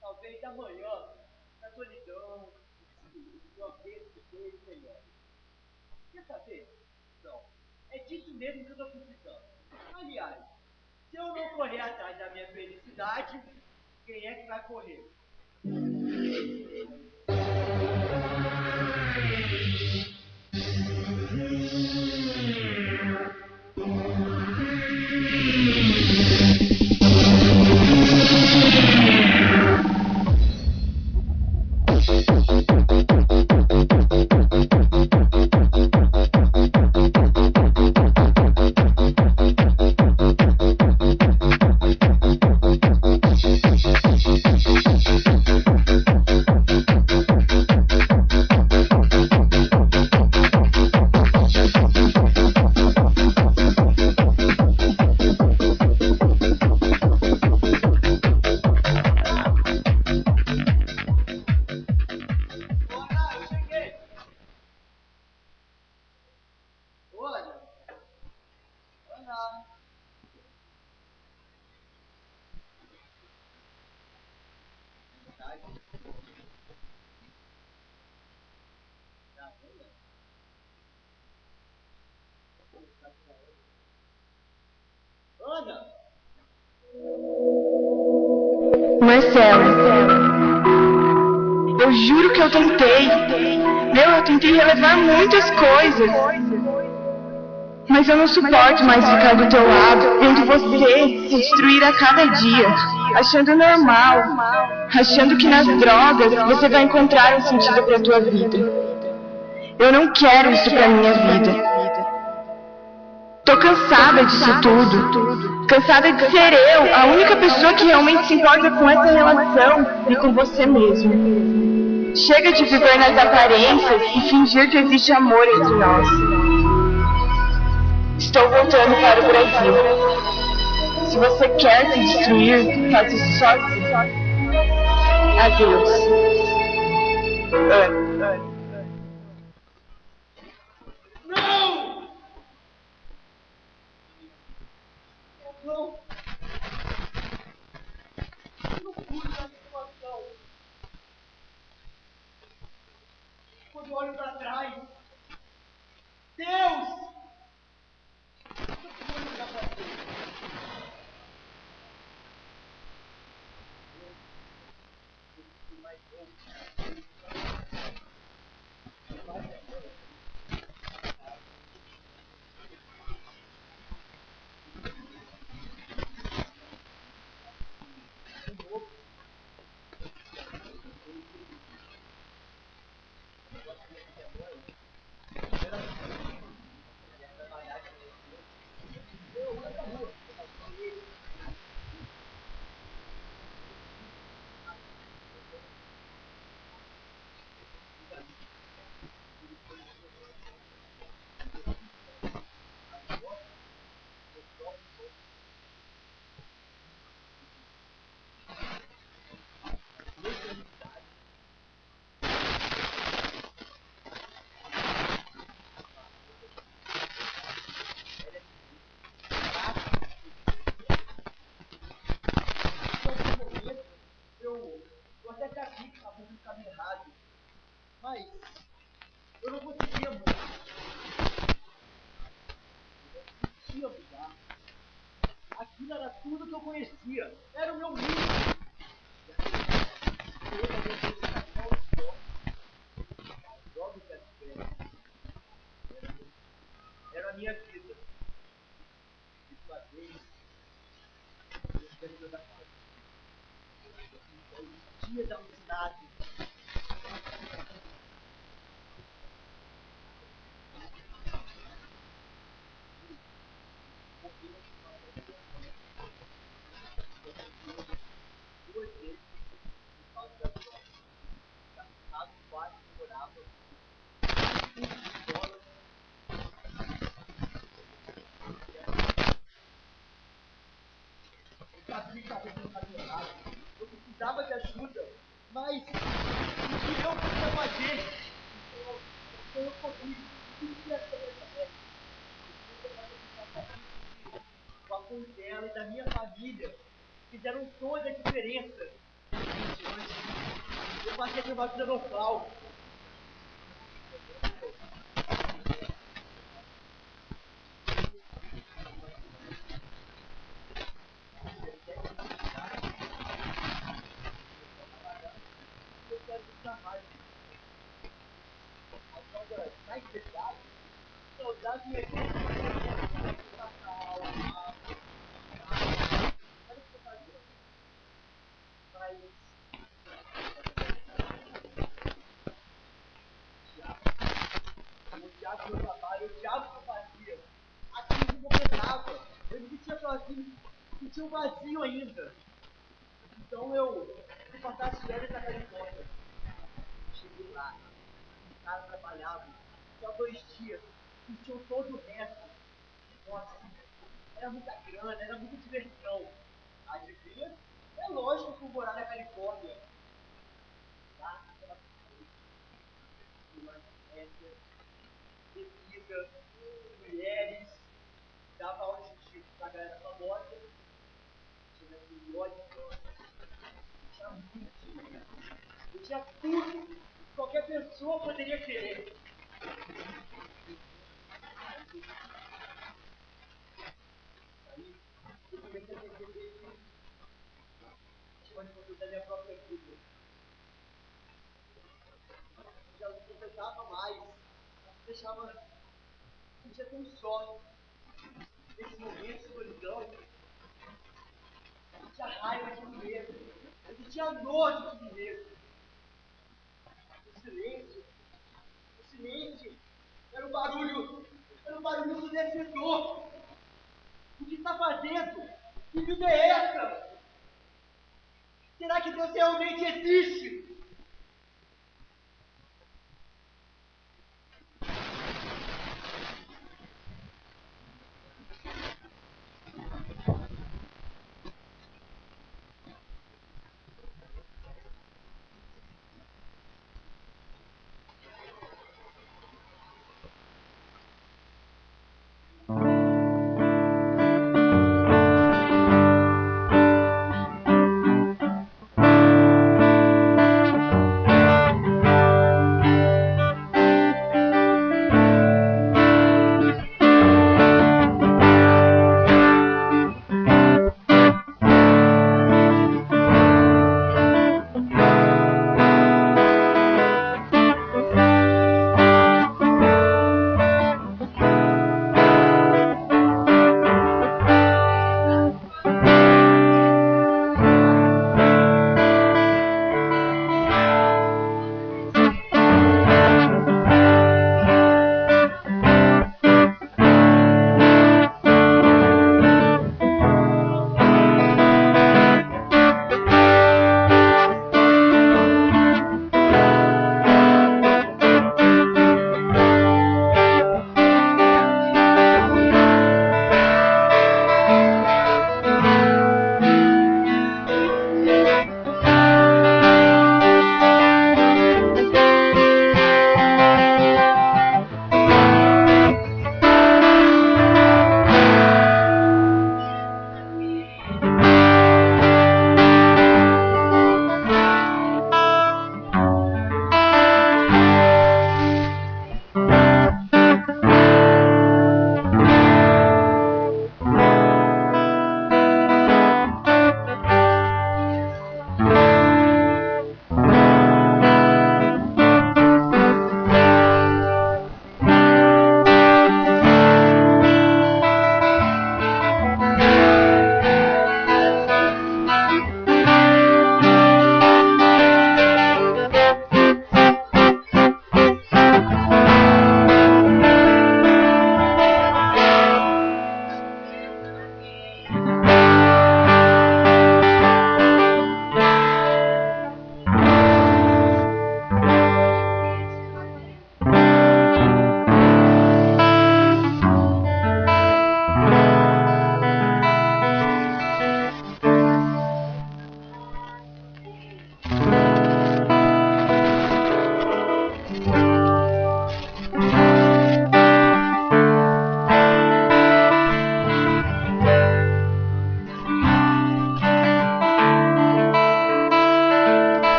Talvez amanhã, na solidão, eu apenas ser melhor. Quer saber? Não. É disso mesmo que eu estou precisando. Aliás, se eu não correr atrás da minha felicidade, quem é que vai correr? Marcelo, eu juro que eu tentei. Eu tentei relevar muitas coisas. Mas eu não suporto mais ficar do teu lado, vendo você se destruir a cada dia, achando normal, achando que nas drogas você vai encontrar um sentido para a tua vida. Eu não quero isso para minha vida. Tô cansada disso tudo. Cansada de ser eu, a única pessoa que realmente se importa com essa relação e com você mesmo. Chega de viver nas aparências e fingir que existe amor entre nós. Estou voltando para o Brasil. Se você quer se destruir, faça isso sozinho. Adeus. Ana. Não! Não! Não pude na situação. Quando olho para trás, Deus! Eu até sabia que estava no caminho errado, mas eu não conseguia mudar. Eu não conseguia mudar. Aquilo era tudo que eu conhecia. Era o meu mundo. Toda a minha dedicação de sorte, as drogas que as pedras, era a minha vida. De sua vez, eu quero jogar fora. Tinha alucinado. Duas vezes, por causa da droga. Cansado, quase morava. Eu sabia que estava no caminho errado. Eu precisava de ajuda, mas o que eu podia fazer? Então eu consegui sentir essa cabeça. ações dela e da minha família fizeram toda a diferença. Eu passei por uma vida normal. Agora, mais detalhe, saudade minha vida. odiava meu trabalho, eu odiava o que eu fazia. Aquilo me completava. Eu me sentia sozinho, me sentia um vazio ainda. Então eu fui passar as férias na Califórnia. Cheguei lá, o cara trabalhava só 2 dias, curtiam todo o resto. Nossa, era muita grana, era muita diversão. Adivinha? É lógico que eu vou morar na Califórnia. Lá, aquela bebida, mulheres, dava aula de pra galera famosa, tinha periódico, tinha muito dinheiro. Eu tinha tudo que qualquer pessoa poderia querer. Aí, eu comecei a perceber que tinha uma discussão da minha própria vida. Já não completava mais, deixava, sentia tão só. Nesse momento de solidão, eu sentia raiva de mim mesmo, eu sentia nojo de mim mesmo. O silêncio, era um barulho ensurdecedor. O que está fazendo? Que vida é essa? Será que Deus realmente existe?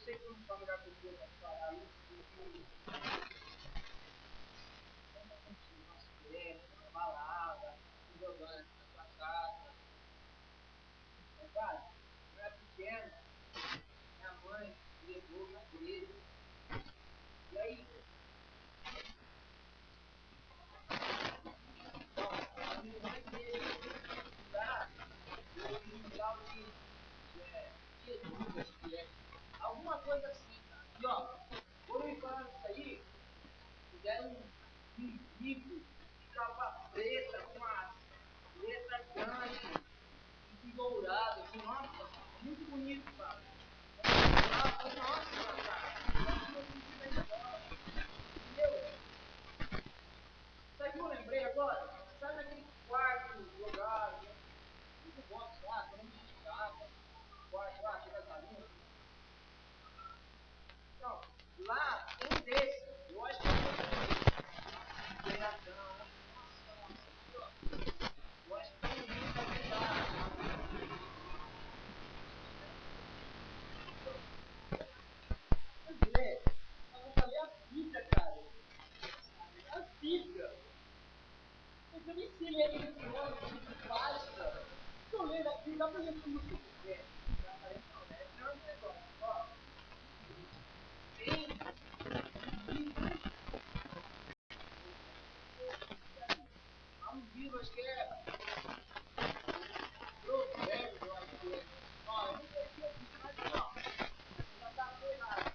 sei que não está melhor pessoa para falar isso, porque nosso cliente, uma balada, jogando na sua casa. Mas, cara, eu era pequeno, minha mãe me levou na igreja. E aí, alguma coisa assim, cara. E ó, vou me falar disso aí, fizeram um livro de capa preta, com uma letra grande, e dourado, assim, nossa, muito bonito, cara. Nossa, cara, entendeu? Sabe o que eu lembrei agora? Sabe aquele quarto jogado, muito bom lá, quando a gente ficava, quarto lá, aquelas galinhas. Então, lá tem um desses, eu acho que é empregadão, eu acho que tem um livro pra ajudar. André, eu vou fazer a Bíblia, cara. A Bíblia. Mas eu nem sei ler aquele negócio que faz, cara. Se eu ler aqui, dá pra ler tudo que eu quiser. Não, né? Não é um negócio, ó. Tem há um livro, acho que é Provérbios, eu acho que é. Ó, eu não sei se é isso, mas não. Já tá ferrado.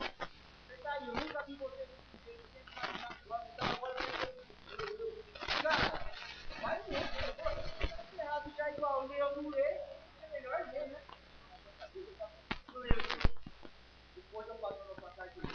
Você tá aí, eu nunca vi você desse jeito. Você tá agora, então agora você cara, vai ler, tá ferrado já igual ler ou não ler, é melhor ler, né? Não lembro. Depois eu passo no passagem de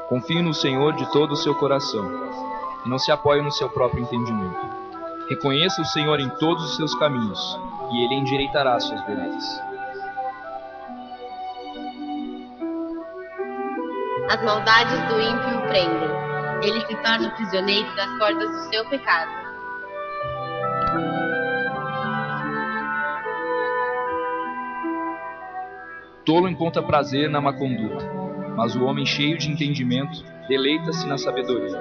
Confie no Senhor de todo o seu coração, e não se apoie no seu próprio entendimento. Reconheça o Senhor em todos os seus caminhos, e Ele endireitará suas veredas. As maldades do ímpio o prendem. Ele se torna prisioneiro das cordas do seu pecado. Tolo encontra prazer na má conduta, mas o homem cheio de entendimento deleita-se na sabedoria.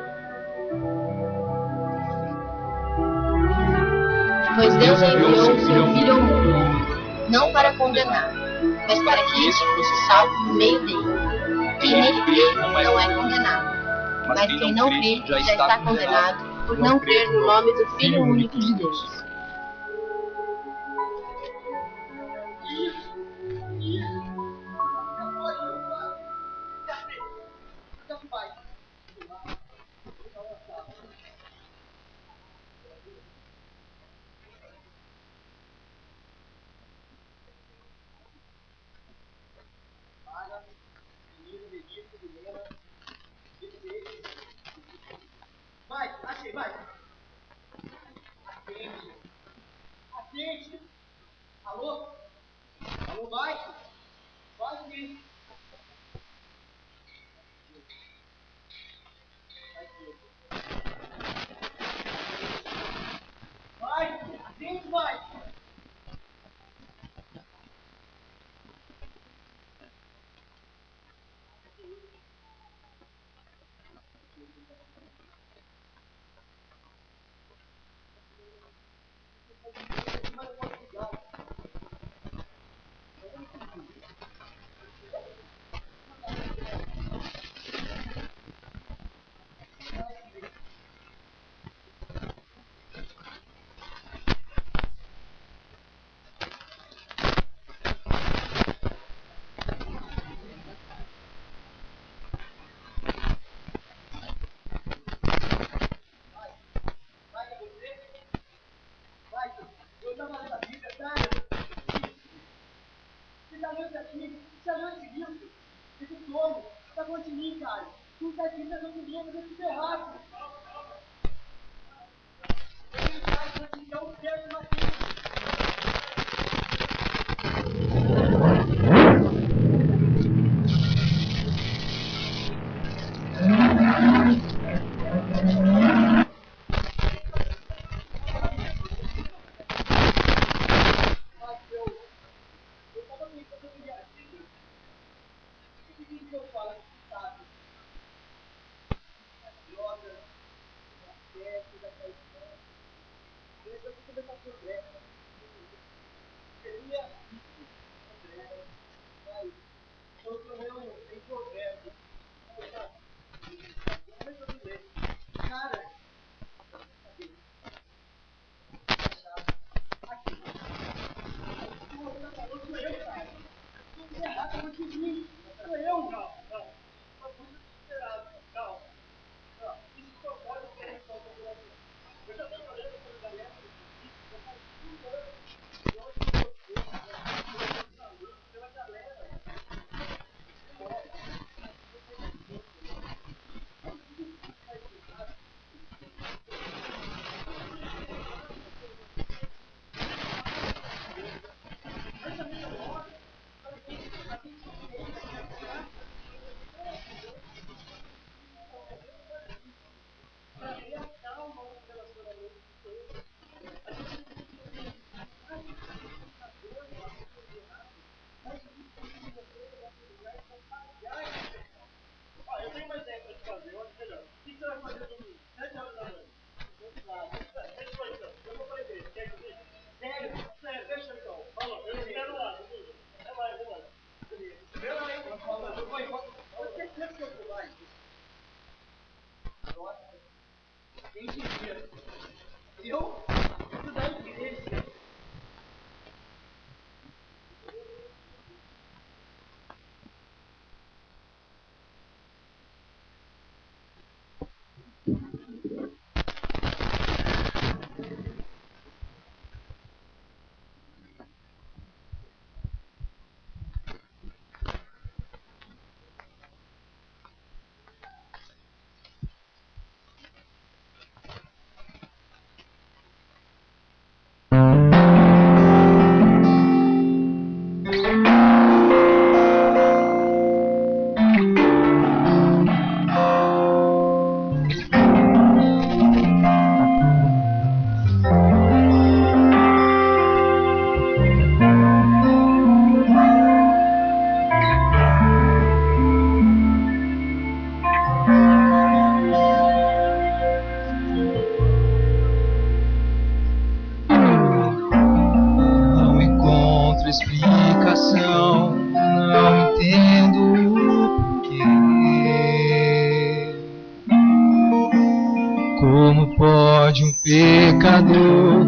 Pois Deus enviou o seu Filho ao mundo, não para condenar, mas para que este fosse salvo no meio dele. Quem nele crê não é condenado, mas quem não crê já está condenado por não crer no nome do Filho único de Deus. Vai, achei, vai. Atende. Atende. Alô? Alô, vai. Vai sim. Vai, atende, vai. ainda não queria fazer tudo errado. Então, quero uma pecador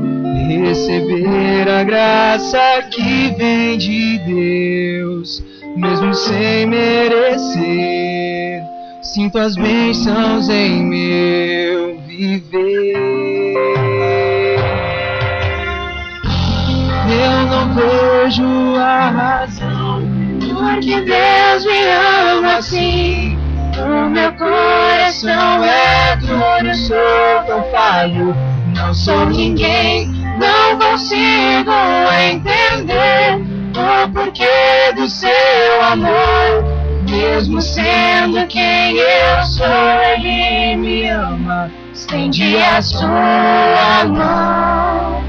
receber a graça que vem de Deus, mesmo sem merecer. Sinto as bênçãos em meu viver. Eu não vejo a razão por que Deus me ama assim. O meu coração é duro, eu sou tão falho, não sou ninguém, não consigo entender o porquê do seu amor. Mesmo sendo quem eu sou, Ele me ama, estende a sua mão,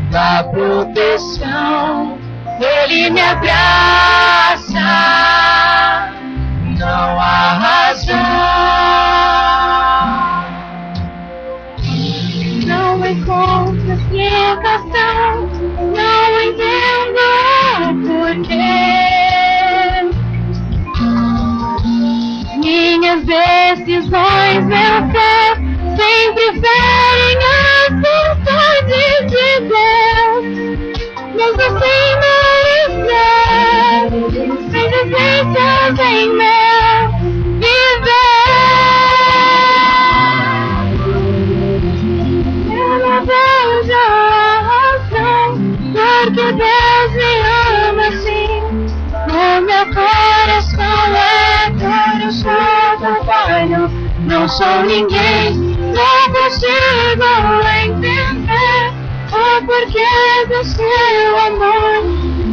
dá proteção, Ele me abraça, não há razão. Não encontro explicação, não entendo o porquê. Minhas decisões, meu fé, sempre ferem as vontades de Deus. Mesmo sem merecer, sem desventuras em meu viver. Não sou ninguém, não consigo entender o porquê do seu amor.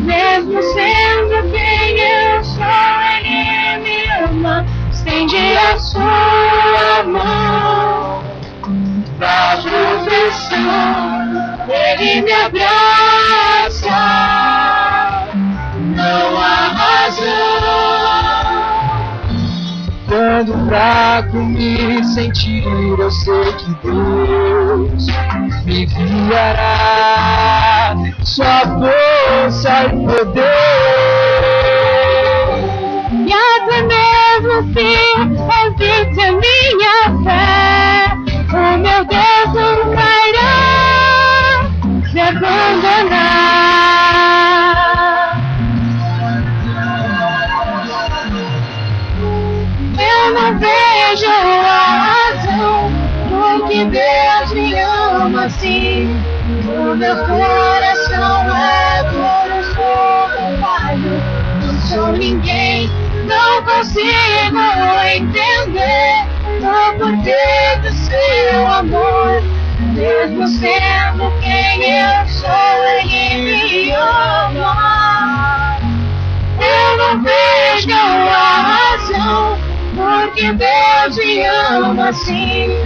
Mesmo sendo quem eu sou, Ele me ama. Estende a sua mão da proteção, Ele me abraça. Não há razão. Quando fraco me sentir, eu sei que Deus me guiará. Sua força e poder. E até mesmo se existe a minha fé, o meu Deus não cairá se abandonar. Eu não vejo a razão porque Deus me ama assim. O meu coração é duro, sou falho, não sou ninguém, não consigo entender o porquê do seu amor. Mesmo sendo quem eu sou, Ele me ama. Eu não vejo a razão porque Deus me ama assim.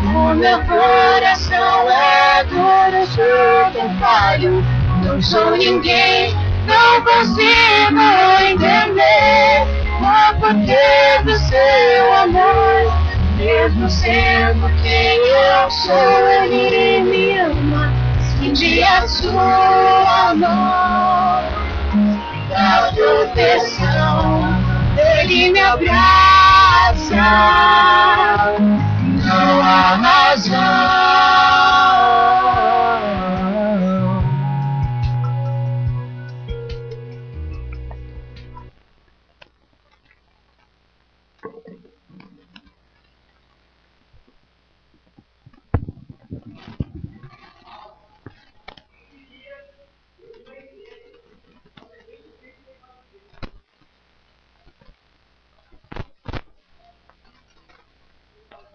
O meu coração é duro, sou tão falho, não sou ninguém, não consigo entender o porquê do seu amor. Mesmo sendo quem eu sou, Ele me ama. Estende a sua mão da proteção, Ele me abraça. Não há razão.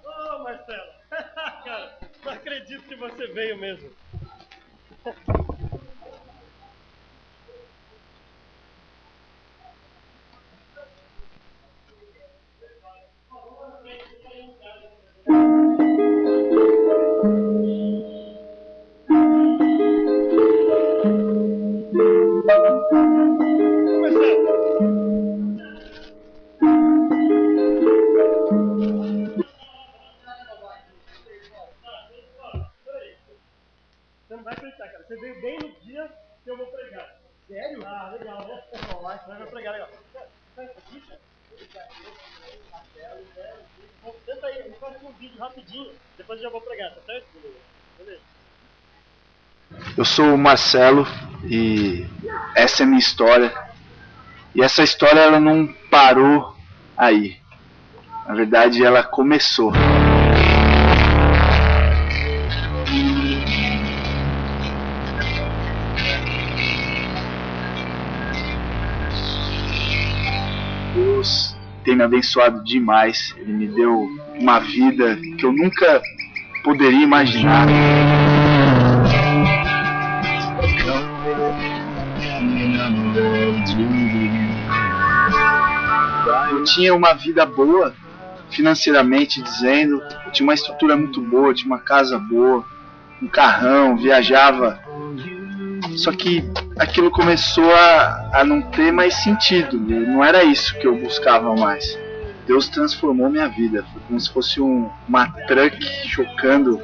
Ô, Marcelo! Cara, não acredito que você veio mesmo. Você não vai acreditar, cara. Você veio bem no dia que eu vou pregar. Sério? Ah, legal, né? Você vai pregar legal. Senta aí, me faz um vídeo rapidinho, depois eu já vou pregar, tá certo? Beleza. Eu sou o Marcelo e essa é a minha história. E essa história ela não parou aí. Na verdade ela começou. Deus tem me abençoado demais. Ele me deu uma vida que eu nunca poderia imaginar. Eu tinha uma vida boa, financeiramente dizendo. Eu tinha uma estrutura muito boa, eu tinha uma casa boa, um carrão, viajava. Só que aquilo começou a não ter mais sentido. Não era isso que eu buscava mais. Deus transformou minha vida. Foi como se fosse uma truck chocando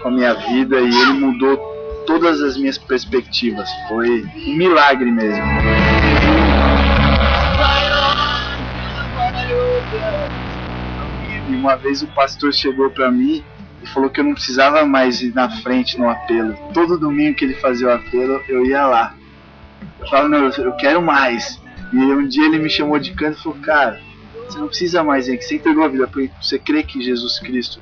com a minha vida e Ele mudou todas as minhas perspectivas. Foi um milagre mesmo. E uma vez o pastor chegou para mim e falou que eu não precisava mais ir na frente no apelo. Todo domingo que ele fazia o apelo, eu ia lá. Eu falava, não, eu quero mais. E um dia ele me chamou de canto e falou, cara, você não precisa mais ir, que você entregou a vida. Você crê que Jesus Cristo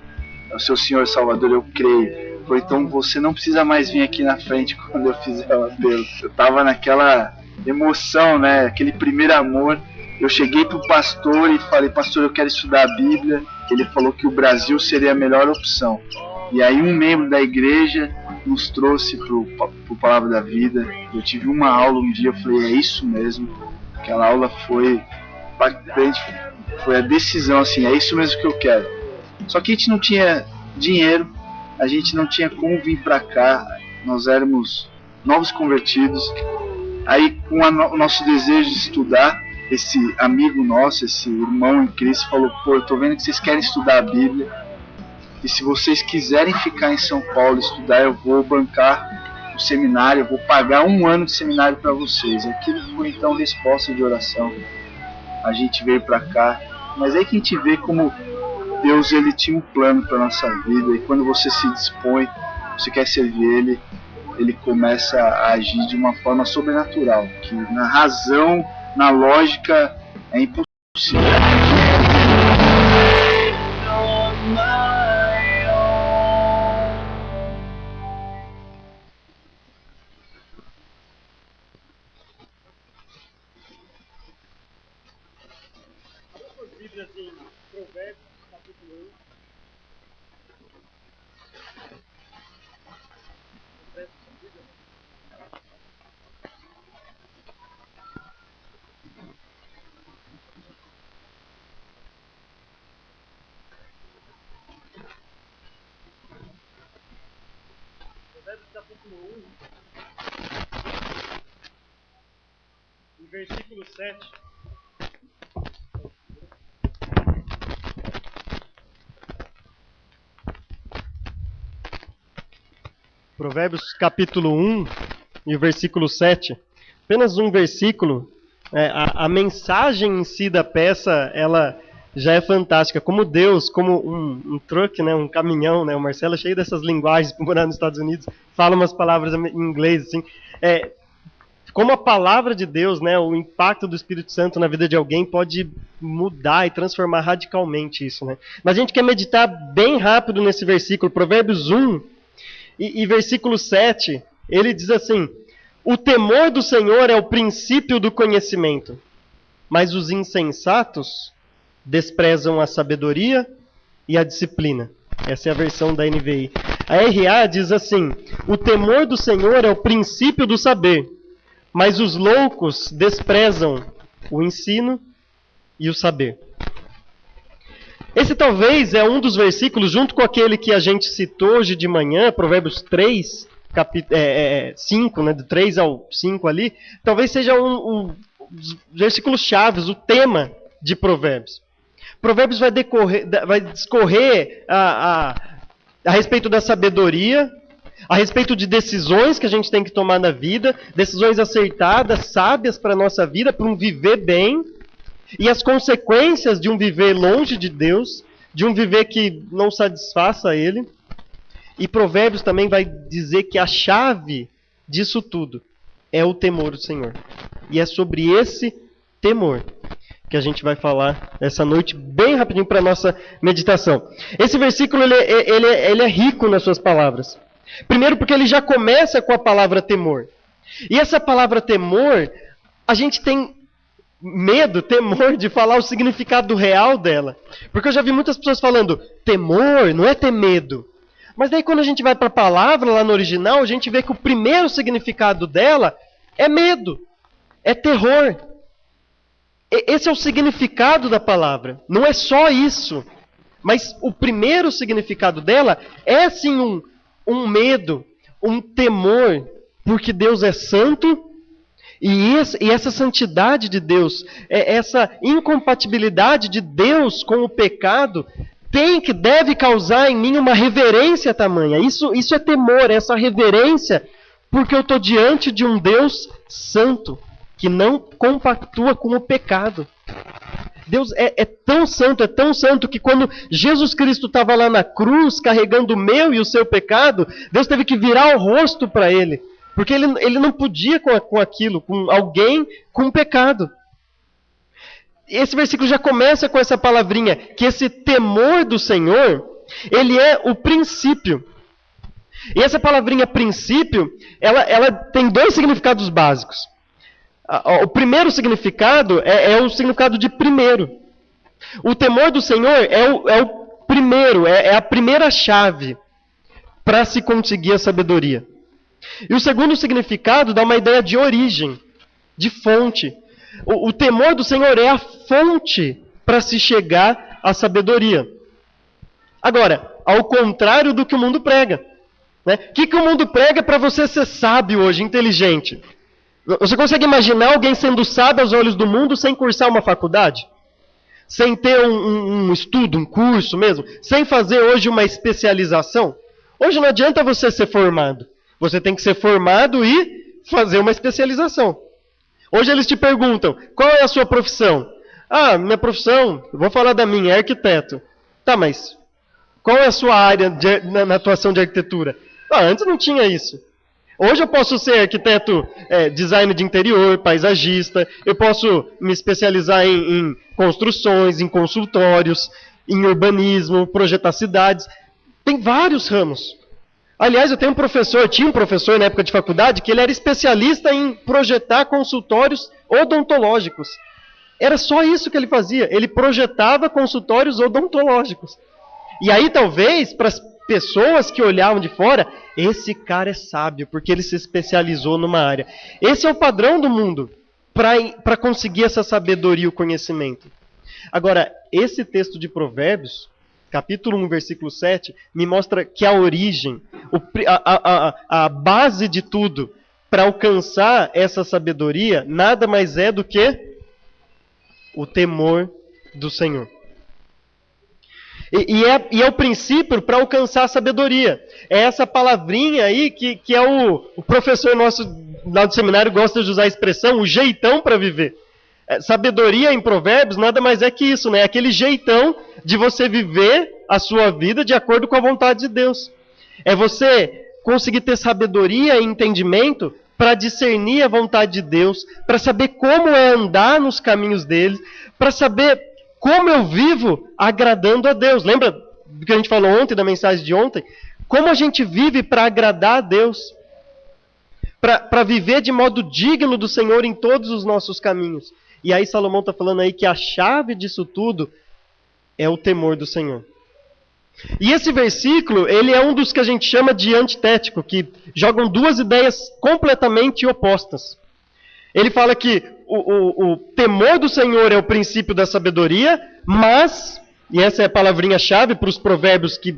é o seu Senhor Salvador? Eu creio. Falei, então você não precisa mais vir aqui na frente quando eu fizer o apelo. Eu tava naquela emoção, né? Aquele primeiro amor. eu cheguei pro pastor e falei, pastor, eu quero estudar a Bíblia. Ele falou que o Brasil seria a melhor opção. E aí um membro da igreja nos trouxe pro Palavra da Vida. Eu tive uma aula um dia, eu falei, é isso mesmo. Aquela aula foi impactante, foi a decisão, assim, é isso mesmo que eu quero. Só que a gente não tinha dinheiro, a gente não tinha como vir pra cá, nós éramos novos convertidos. Aí com o nosso desejo de estudar, esse amigo nosso, esse irmão em Cristo falou, pô, eu tô vendo que vocês querem estudar a Bíblia, e se vocês quiserem ficar em São Paulo estudar, eu vou bancar o seminário, eu vou pagar 1 ano de seminário para vocês. Aquilo foi então resposta de oração. A gente veio para cá, mas aí que a gente vê como Deus, ele tinha um plano para nossa vida, e quando você se dispõe, você quer servir ele começa a agir de uma forma sobrenatural, que na razão, na lógica, é impossível. Versículo 7. Provérbios capítulo 1 e o versículo 7. Apenas um versículo. A mensagem em si da peça, ela já é fantástica. Como Deus, como um truck, né, um caminhão, né, o Marcelo é cheio dessas linguagens, por morar nos Estados Unidos, fala umas palavras em inglês, assim. Como a palavra de Deus, né, o impacto do Espírito Santo na vida de alguém pode mudar e transformar radicalmente isso, né? Mas a gente quer meditar bem rápido nesse versículo, Provérbios 1 e versículo 7, ele diz assim: o temor do Senhor é o princípio do conhecimento, mas os insensatos desprezam a sabedoria e a disciplina. Essa é a versão da NVI. A RA diz assim: o temor do Senhor é o princípio do saber, mas os loucos desprezam o ensino e o saber. Esse talvez é um dos versículos, junto com aquele que a gente citou hoje de manhã, Provérbios 3, 5, né, do 3 ao 5 ali, talvez seja um dos versículos chaves, o tema de Provérbios. Provérbios vai discorrer a respeito da sabedoria, a respeito de decisões que a gente tem que tomar na vida, decisões acertadas, sábias para a nossa vida, para um viver bem, e as consequências de um viver longe de Deus, de um viver que não satisfaça Ele. E Provérbios também vai dizer que a chave disso tudo é o temor do Senhor. E é sobre esse temor que a gente vai falar essa noite, bem rapidinho para a nossa meditação. Esse versículo ele é rico nas suas palavras. Primeiro porque ele já começa com a palavra temor. E essa palavra temor, a gente tem medo, temor de falar o significado real dela. Porque eu já vi muitas pessoas falando, temor não é ter medo. Mas daí quando a gente vai para a palavra lá no original, a gente vê que o primeiro significado dela é medo, é terror. Esse é o significado da palavra. Não é só isso. Mas o primeiro significado dela é sim um medo, um temor, porque Deus é santo, e essa santidade de Deus, essa incompatibilidade de Deus com o pecado, deve causar em mim uma reverência tamanha. Isso é temor, essa reverência, porque eu estou diante de um Deus santo, que não compactua com o pecado. Deus é tão santo, que quando Jesus Cristo estava lá na cruz, carregando o meu e o seu pecado, Deus teve que virar o rosto para ele, porque ele não podia com aquilo, com alguém com pecado. Esse versículo já começa com essa palavrinha, que esse temor do Senhor, ele é o princípio. E essa palavrinha princípio, ela tem 2 significados básicos. o primeiro significado é o significado de primeiro. O temor do Senhor é o primeiro, é a primeira chave para se conseguir a sabedoria. E o segundo significado dá uma ideia de origem, de fonte. O temor do Senhor é a fonte para se chegar à sabedoria. Agora, ao contrário do que o mundo prega. Né? O que o mundo prega para você ser sábio hoje, inteligente? Você consegue imaginar alguém sendo sábio aos olhos do mundo sem cursar uma faculdade? Sem ter um estudo, um curso mesmo? Sem fazer hoje uma especialização? Hoje não adianta você ser formado. Você tem que ser formado e fazer uma especialização. Hoje eles te perguntam, qual é a sua profissão? Ah, minha profissão, eu vou falar da minha, é arquiteto. Tá, mas qual é a sua área na atuação de arquitetura? Ah, antes não tinha isso. Hoje eu posso ser arquiteto, design de interior, paisagista, eu posso me especializar em construções, em consultórios, em urbanismo, projetar cidades. Tem vários ramos. Aliás, tinha um professor na época de faculdade que ele era especialista em projetar consultórios odontológicos. Era só isso que ele fazia, ele projetava consultórios odontológicos. E aí talvez, para as pessoas que olhavam de fora, esse cara é sábio, porque ele se especializou numa área. Esse é o padrão do mundo, para conseguir essa sabedoria e o conhecimento. Agora, esse texto de Provérbios, capítulo 1, versículo 7, me mostra que a origem, a base de tudo, para alcançar essa sabedoria, nada mais é do que o temor do Senhor. E é o princípio para alcançar a sabedoria. É essa palavrinha aí que é o professor nosso lá do seminário gosta de usar a expressão, o jeitão para viver. Sabedoria em Provérbios nada mais é que isso, né? Aquele jeitão de você viver a sua vida de acordo com a vontade de Deus. É você conseguir ter sabedoria e entendimento para discernir a vontade de Deus, para saber como é andar nos caminhos dele, para saber como eu vivo agradando a Deus. Lembra do que a gente falou ontem, da mensagem de ontem? Como a gente vive para agradar a Deus? Para viver de modo digno do Senhor em todos os nossos caminhos. E aí Salomão está falando aí que a chave disso tudo é o temor do Senhor. E esse versículo, ele é um dos que a gente chama de antitético, que jogam duas ideias completamente opostas. Ele fala que o temor do Senhor é o princípio da sabedoria, mas, e essa é a palavrinha-chave para os provérbios que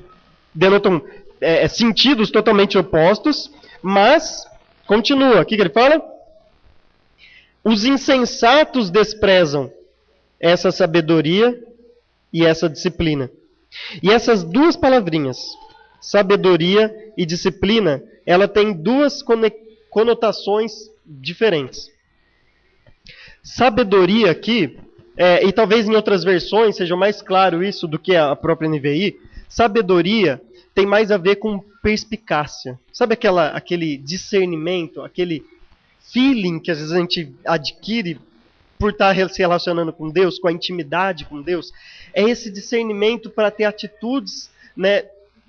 denotam sentidos totalmente opostos, mas, continua, o que ele fala? Os insensatos desprezam essa sabedoria e essa disciplina. E essas duas palavrinhas, sabedoria e disciplina, ela tem duas conotações diferentes. Sabedoria aqui, e talvez em outras versões seja mais claro isso do que a própria NVI, sabedoria tem mais a ver com perspicácia. Sabe aquele discernimento, aquele feeling que às vezes a gente adquire por estar se relacionando com Deus, com a intimidade com Deus? É esse discernimento para ter atitudes, né,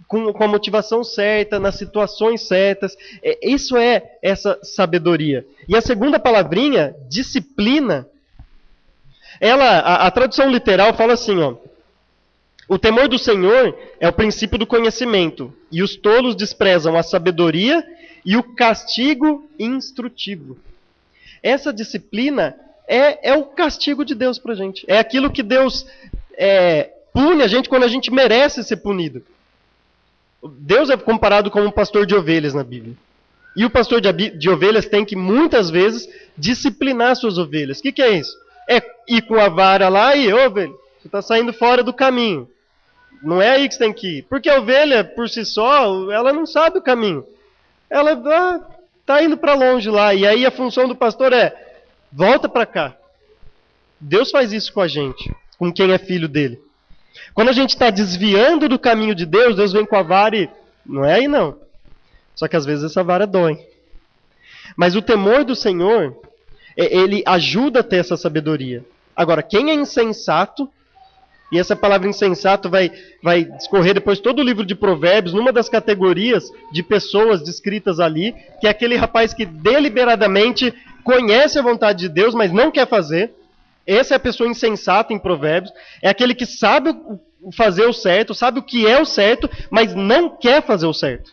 com a motivação certa, nas situações certas. Isso é essa sabedoria. E a segunda palavrinha, disciplina, a tradução literal fala assim, ó: o temor do Senhor é o princípio do conhecimento, e os tolos desprezam a sabedoria e o castigo instrutivo. Essa disciplina é o castigo de Deus para a gente. É aquilo que Deus pune a gente quando a gente merece ser punido. Deus é comparado como um pastor de ovelhas na Bíblia. E o pastor de ovelhas tem que, muitas vezes, disciplinar suas ovelhas. O que é isso? É ir com a vara lá e, ovelha, você está saindo fora do caminho. Não é aí que você tem que ir. Porque a ovelha, por si só, ela não sabe o caminho. Ela está indo para longe lá. E aí a função do pastor é: volta para cá. Deus faz isso com a gente, com quem é filho dele. Quando a gente está desviando do caminho de Deus, Deus vem com a vara e... não é aí não. Só que às vezes essa vara dói. Mas o temor do Senhor, ele ajuda a ter essa sabedoria. Agora, quem é insensato, e essa palavra insensato vai discorrer depois todo o livro de Provérbios, numa das categorias de pessoas descritas ali, que é aquele rapaz que deliberadamente conhece a vontade de Deus, mas não quer fazer. Essa é a pessoa insensata em Provérbios. É aquele que sabe fazer o certo, sabe o que é o certo, mas não quer fazer o certo.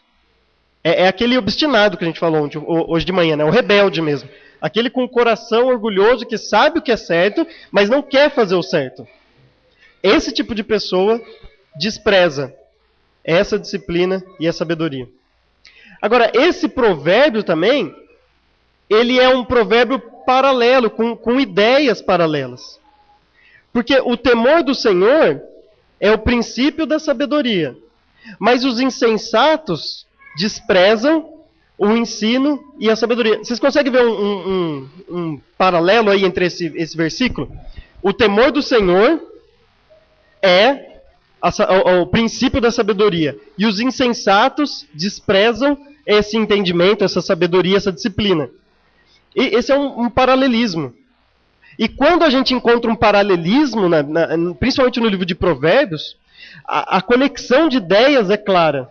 É aquele obstinado que a gente falou hoje de manhã, né? O rebelde mesmo. Aquele com o coração orgulhoso que sabe o que é certo, mas não quer fazer o certo. Esse tipo de pessoa despreza essa disciplina e a sabedoria. Agora, esse provérbio também, ele é um provérbio paralelo, com ideias paralelas. Porque o temor do Senhor é o princípio da sabedoria. Mas os insensatos desprezam o ensino e a sabedoria. Vocês conseguem ver um paralelo aí entre esse versículo? O temor do Senhor é o princípio da sabedoria. E os insensatos desprezam esse entendimento, essa sabedoria, essa disciplina. E esse é um paralelismo. E quando a gente encontra um paralelismo, principalmente no livro de Provérbios, a conexão de ideias é clara.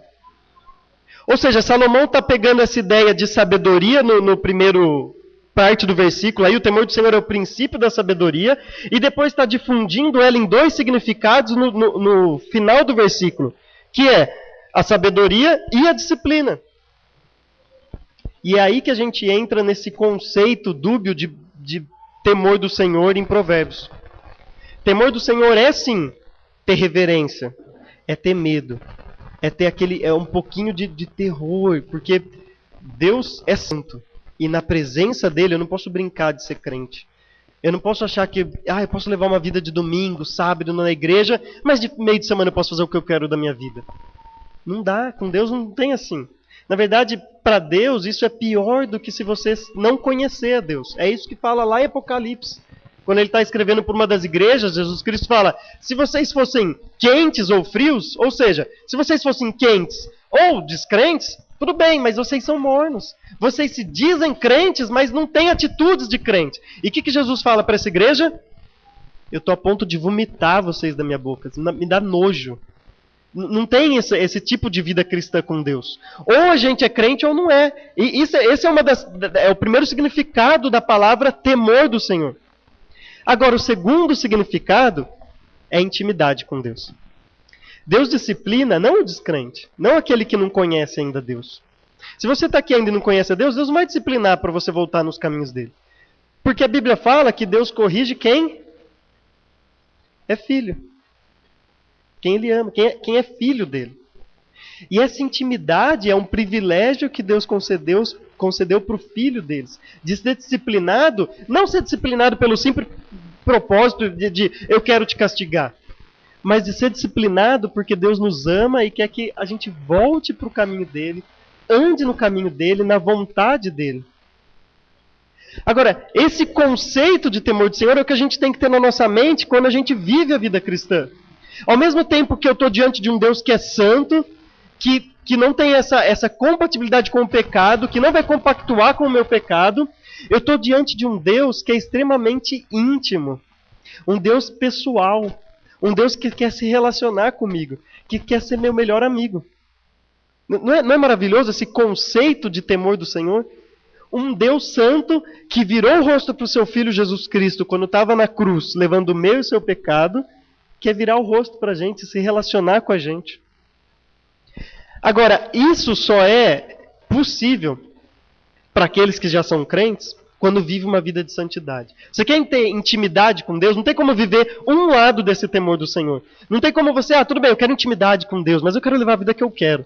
Ou seja, Salomão está pegando essa ideia de sabedoria no primeiro parte do versículo, aí o temor do Senhor é o princípio da sabedoria, e depois está difundindo ela em dois significados no final do versículo, que é a sabedoria e a disciplina. E é aí que a gente entra nesse conceito dúbio de temor do Senhor em Provérbios. Temor do Senhor é sim ter reverência, é ter medo, é ter um pouquinho de terror, porque Deus é santo. E na presença dele eu não posso brincar de ser crente. Eu não posso achar que eu posso levar uma vida de domingo, sábado na igreja, mas de meio de semana eu posso fazer o que eu quero da minha vida. Não dá, com Deus não tem assim. Na verdade, para Deus isso é pior do que se você não conhecer a Deus. É isso que fala lá em Apocalipse. Quando ele está escrevendo por uma das igrejas, Jesus Cristo fala, se vocês fossem quentes ou frios, ou seja, se vocês fossem quentes ou descrentes, tudo bem, mas vocês são mornos. Vocês se dizem crentes, mas não têm atitudes de crente. E o que Jesus fala para essa igreja? Eu estou a ponto de vomitar vocês da minha boca. Me dá nojo. Não tem esse tipo de vida cristã com Deus. Ou a gente é crente ou não é. E esse é o primeiro significado da palavra temor do Senhor. Agora, o segundo significado é intimidade com Deus. Deus disciplina não o descrente, não aquele que não conhece ainda Deus. Se você está aqui ainda e não conhece a Deus, Deus não vai disciplinar para você voltar nos caminhos dele. Porque a Bíblia fala que Deus corrige quem é filho. Quem ele ama, quem é filho dele. E essa intimidade é um privilégio que Deus concedeu para o filho deles. De ser disciplinado, não ser disciplinado pelo simples propósito de eu quero te castigar. Mas de ser disciplinado porque Deus nos ama e quer que a gente volte para o caminho dele, ande no caminho dele, na vontade dele. Agora, esse conceito de temor do Senhor é o que a gente tem que ter na nossa mente quando a gente vive a vida cristã. Ao mesmo tempo que eu estou diante de um Deus que é santo, que não tem essa compatibilidade com o pecado, que não vai compactuar com o meu pecado, eu estou diante de um Deus que é extremamente íntimo, um Deus pessoal, um Deus que quer se relacionar comigo, que quer ser meu melhor amigo. Não é maravilhoso esse conceito de temor do Senhor? Um Deus santo que virou o rosto para o seu Filho Jesus Cristo quando estava na cruz, levando o meu e o seu pecado, quer virar o rosto para a gente, se relacionar com a gente. Agora, isso só é possível para aqueles que já são crentes quando vive uma vida de santidade. Você quer ter intimidade com Deus? Não tem como viver um lado desse temor do Senhor. Não tem como você, tudo bem, eu quero intimidade com Deus, mas eu quero levar a vida que eu quero.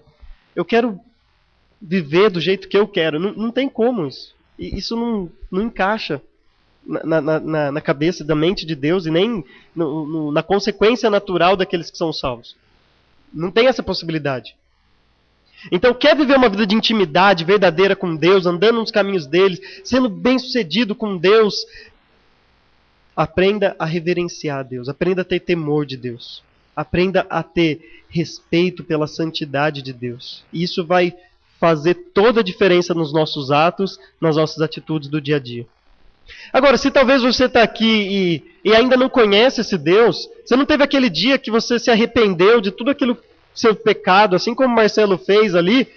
Eu quero viver do jeito que eu quero. Não tem como isso. E isso não encaixa na cabeça, da mente de Deus e nem na consequência natural daqueles que são salvos. Não tem essa possibilidade. Então, quer viver uma vida de intimidade verdadeira com Deus, andando nos caminhos dele, sendo bem-sucedido com Deus, aprenda a reverenciar a Deus, aprenda a ter temor de Deus, aprenda a ter respeito pela santidade de Deus. E isso vai fazer toda a diferença nos nossos atos, nas nossas atitudes do dia a dia. Agora, se talvez você está aqui e ainda não conhece esse Deus, você não teve aquele dia que você se arrependeu de tudo aquilo, seu pecado, assim como Marcelo fez ali,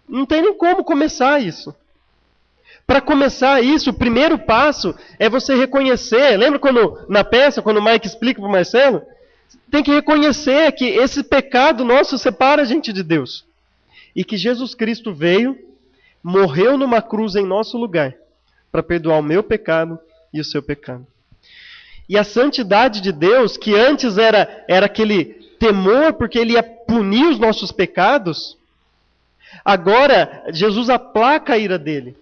não tem nem como começar isso. Para começar isso, o primeiro passo é você reconhecer. Lembra quando na peça, quando o Mike explica para o Marcelo? Tem que reconhecer que esse pecado nosso separa a gente de Deus. E que Jesus Cristo veio, morreu numa cruz em nosso lugar, para perdoar o meu pecado e o seu pecado. E a santidade de Deus, que antes era aquele temor, porque ele ia punir os nossos pecados, agora Jesus aplaca a ira dele.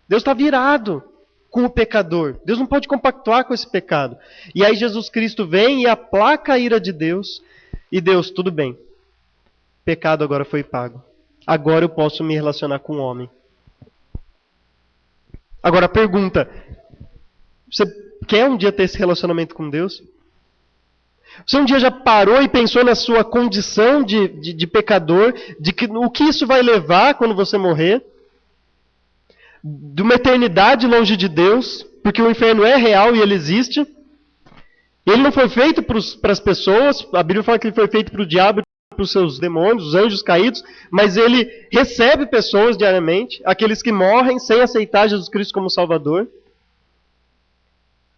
Deus está virado com o pecador. Deus não pode compactuar com esse pecado. E aí Jesus Cristo vem e aplaca a ira de Deus. E Deus, tudo bem. Pecado agora foi pago. Agora eu posso me relacionar com o homem. Agora a pergunta: você quer um dia ter esse relacionamento com Deus? Você um dia já parou e pensou na sua condição de pecador, o que isso vai levar quando você morrer? De uma eternidade longe de Deus, porque o inferno é real e ele existe. Ele não foi feito para as pessoas, a Bíblia fala que ele foi feito para o diabo e para os seus demônios, os anjos caídos, mas ele recebe pessoas diariamente, aqueles que morrem sem aceitar Jesus Cristo como Salvador.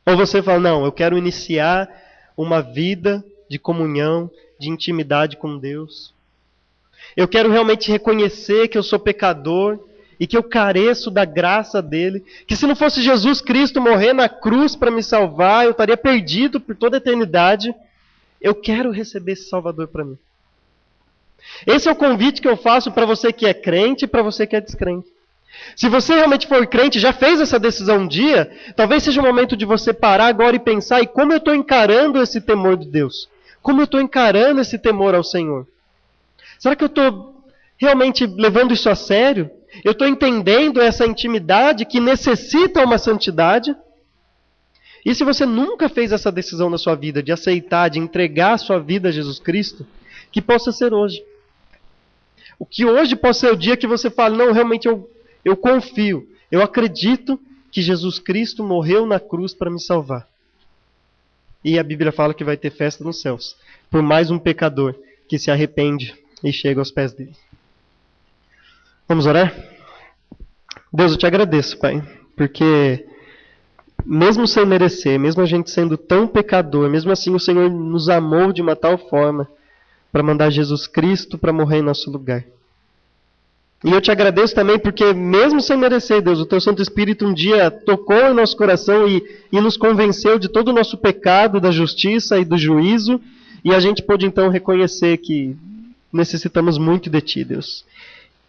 Ou você fala, não, eu quero iniciar uma vida de comunhão, de intimidade com Deus. Eu quero realmente reconhecer que eu sou pecador e que eu careço da graça dele. Que se não fosse Jesus Cristo morrer na cruz para me salvar, eu estaria perdido por toda a eternidade. Eu quero receber esse Salvador para mim. Esse é o convite que eu faço para você que é crente e para você que é descrente. Se você realmente for crente, já fez essa decisão um dia, talvez seja o momento de você parar agora e pensar, e como eu estou encarando esse temor de Deus? Como eu estou encarando esse temor ao Senhor? Será que eu estou realmente levando isso a sério? Eu estou entendendo essa intimidade que necessita uma santidade? E se você nunca fez essa decisão na sua vida, de aceitar, de entregar a sua vida a Jesus Cristo, que possa ser hoje. O que hoje possa ser o dia que você fala, não, realmente eu confio, eu acredito que Jesus Cristo morreu na cruz para me salvar. E a Bíblia fala que vai ter festa nos céus, por mais um pecador que se arrepende e chega aos pés dele. Vamos orar? Deus, eu te agradeço, Pai, porque mesmo sem merecer, mesmo a gente sendo tão pecador, mesmo assim o Senhor nos amou de uma tal forma para mandar Jesus Cristo para morrer em nosso lugar. E eu te agradeço também porque mesmo sem merecer, Deus, o Teu Santo Espírito um dia tocou em nosso coração e nos convenceu de todo o nosso pecado, da justiça e do juízo, e a gente pôde então reconhecer que necessitamos muito de Ti, Deus.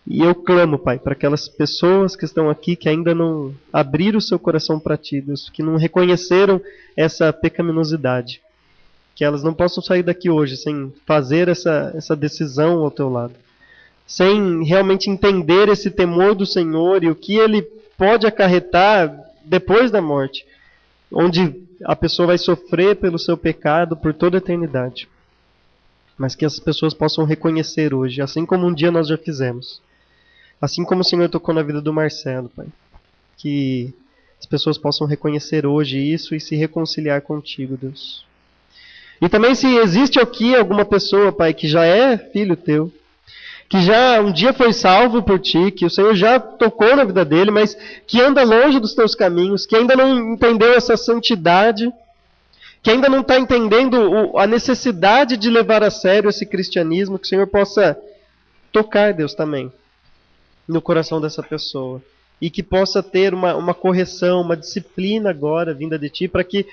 E eu clamo, Pai, para aquelas pessoas que estão aqui que ainda não abriram o seu coração para Ti, Deus, que não reconheceram essa pecaminosidade, que elas não possam sair daqui hoje sem fazer essa decisão ao Teu lado, sem realmente entender esse temor do Senhor e o que Ele pode acarretar depois da morte, onde a pessoa vai sofrer pelo seu pecado por toda a eternidade. Mas que as pessoas possam reconhecer hoje, assim como um dia nós já fizemos. Assim como o Senhor tocou na vida do Marcelo, Pai. Que as pessoas possam reconhecer hoje isso e se reconciliar contigo, Deus. E também se existe aqui alguma pessoa, Pai, que já é filho Teu, que já um dia foi salvo por Ti, que o Senhor já tocou na vida dele, mas que anda longe dos Teus caminhos, que ainda não entendeu essa santidade, que ainda não está entendendo a necessidade de levar a sério esse cristianismo, que o Senhor possa tocar, Deus, também no coração dessa pessoa. E que possa ter uma correção, uma disciplina agora vinda de Ti, para que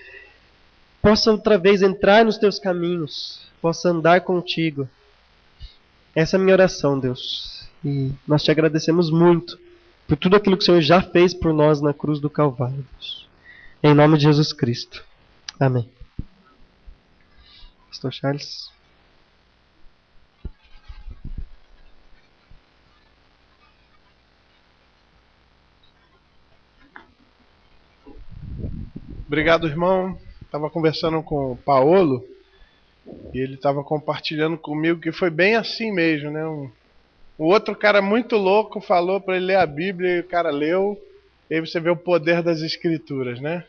possa outra vez entrar nos Teus caminhos, possa andar contigo. Essa é a minha oração, Deus. E nós Te agradecemos muito por tudo aquilo que o Senhor já fez por nós na cruz do Calvário, Deus. Em nome de Jesus Cristo. Amém. Pastor Charles. Obrigado, irmão. Estava conversando com o Paolo e ele estava compartilhando comigo que foi bem assim mesmo, né? O outro cara muito louco falou para ele ler a Bíblia e o cara leu. E aí você vê o poder das Escrituras, né?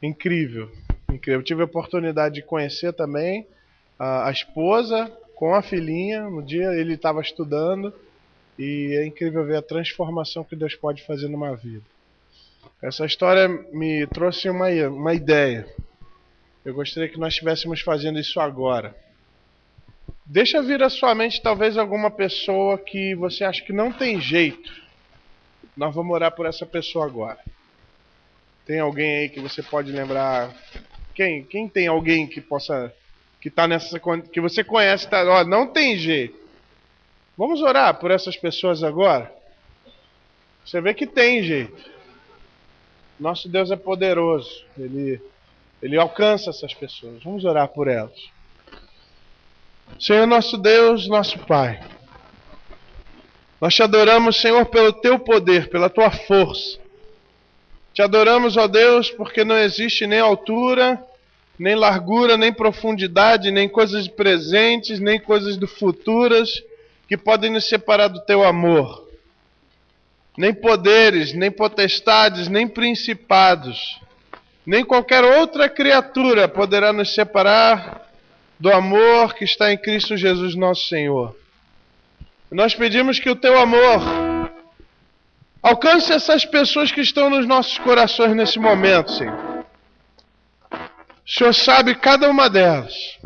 Incrível, incrível. Eu tive a oportunidade de conhecer também a esposa com a filhinha. No dia ele estava estudando e é incrível ver a transformação que Deus pode fazer numa vida. Essa história me trouxe uma ideia. Eu gostaria que nós estivéssemos fazendo isso agora. Deixa vir à sua mente talvez alguma pessoa que você acha que não tem jeito. Nós vamos orar por essa pessoa agora. Tem alguém aí que você pode lembrar? Quem tem alguém que possa, que tá nessa, que você conhece, tá, ó, não tem jeito. Vamos orar por essas pessoas agora? Você vê que tem jeito. Nosso Deus é poderoso. Ele alcança essas pessoas. Vamos orar por elas. Senhor nosso Deus, nosso Pai, nós te adoramos, Senhor, pelo teu poder, pela tua força. Te adoramos, ó Deus, porque não existe nem altura, nem largura, nem profundidade, nem coisas presentes, nem coisas do futuras que podem nos separar do teu amor. Nem poderes, nem potestades, nem principados, nem qualquer outra criatura poderá nos separar do amor que está em Cristo Jesus nosso Senhor. Nós pedimos que o teu amor alcance essas pessoas que estão nos nossos corações nesse momento, Senhor. O Senhor sabe cada uma delas.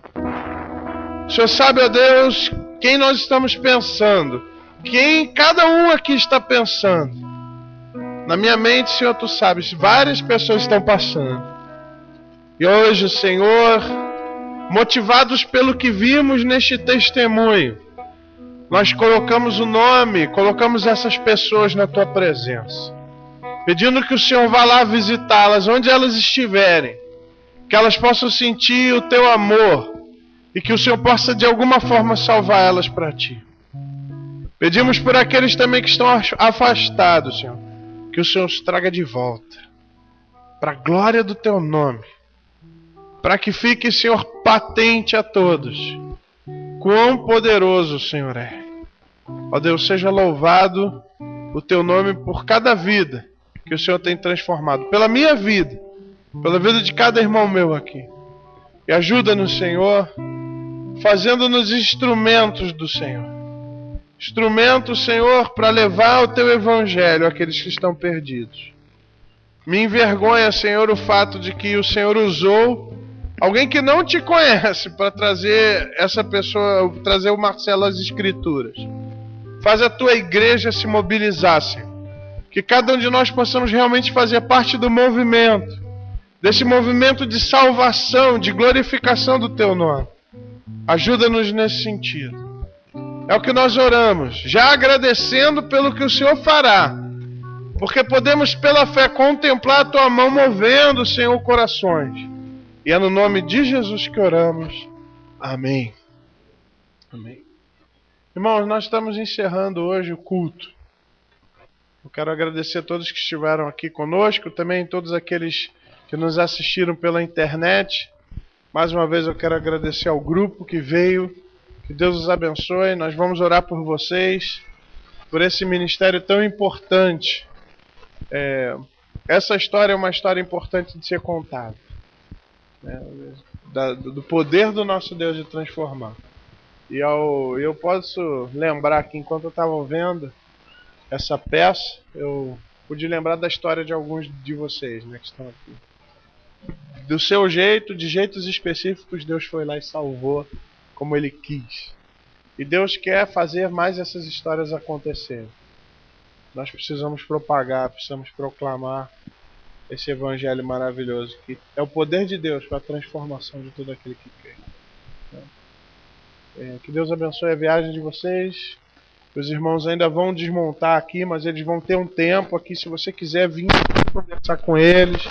O Senhor sabe, ó Deus, quem nós estamos pensando. Quem cada um aqui está pensando. Na minha mente, Senhor, tu sabes, várias pessoas estão passando. E hoje, Senhor, motivados pelo que vimos neste testemunho, nós colocamos o nome, colocamos essas pessoas na tua presença, pedindo que o Senhor vá lá visitá-las, onde elas estiverem, que elas possam sentir o teu amor e que o Senhor possa de alguma forma salvar elas para ti. Pedimos por aqueles também que estão afastados, Senhor, que o Senhor os traga de volta, para a glória do teu nome, para que fique, Senhor, patente a todos quão poderoso o Senhor é. Ó Deus, seja louvado o teu nome por cada vida que o Senhor tem transformado, pela minha vida, pela vida de cada irmão meu aqui. E ajuda-nos, Senhor, fazendo-nos instrumentos do Senhor. Instrumento, Senhor, para levar o teu evangelho àqueles que estão perdidos. Me envergonha, Senhor, o fato de que o Senhor usou alguém que não te conhece para trazer essa pessoa, trazer o Marcelo às Escrituras. Faz a tua igreja se mobilizar, Senhor. Que cada um de nós possamos realmente fazer parte do movimento, desse movimento de salvação, de glorificação do teu nome. Ajuda-nos nesse sentido. É o que nós oramos, já agradecendo pelo que o Senhor fará, porque podemos pela fé contemplar a tua mão movendo, Senhor, corações. E é no nome de Jesus que oramos. Amém. Amém. Irmãos, nós estamos encerrando hoje o culto. Eu quero agradecer a todos que estiveram aqui conosco, também todos aqueles que nos assistiram pela internet. Mais uma vez eu quero agradecer ao grupo que veio. Que Deus os abençoe. Nós vamos orar por vocês, por esse ministério tão importante. Essa história é uma história importante de ser contada, né? Do poder do nosso Deus de transformar. E eu posso lembrar que enquanto eu estava vendo essa peça, eu pude lembrar da história de alguns de vocês, né, que estão aqui. Do seu jeito, de jeitos específicos, Deus foi lá e salvou como Ele quis. E Deus quer fazer mais essas histórias acontecerem. Nós precisamos propagar, precisamos proclamar esse evangelho maravilhoso, que é o poder de Deus para a transformação de todo aquele que crê. Que Deus abençoe a viagem de vocês. Os irmãos ainda vão desmontar aqui, mas eles vão ter um tempo aqui. Se você quiser vir conversar com eles,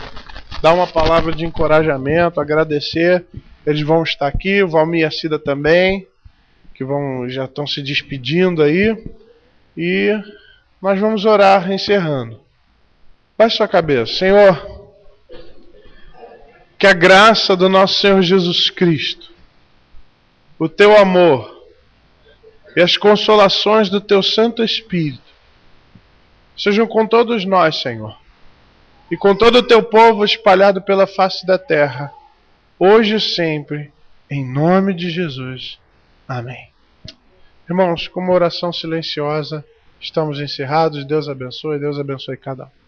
dar uma palavra de encorajamento, agradecer, eles vão estar aqui. O Valmir e a Cida também, que já estão se despedindo aí. E nós vamos orar encerrando. Baixe sua cabeça. Senhor, que a graça do nosso Senhor Jesus Cristo, o teu amor e as consolações do teu Santo Espírito sejam com todos nós, Senhor, e com todo o teu povo espalhado pela face da terra, hoje e sempre, em nome de Jesus. Amém. Irmãos, com uma oração silenciosa, estamos encerrados. Deus abençoe cada um.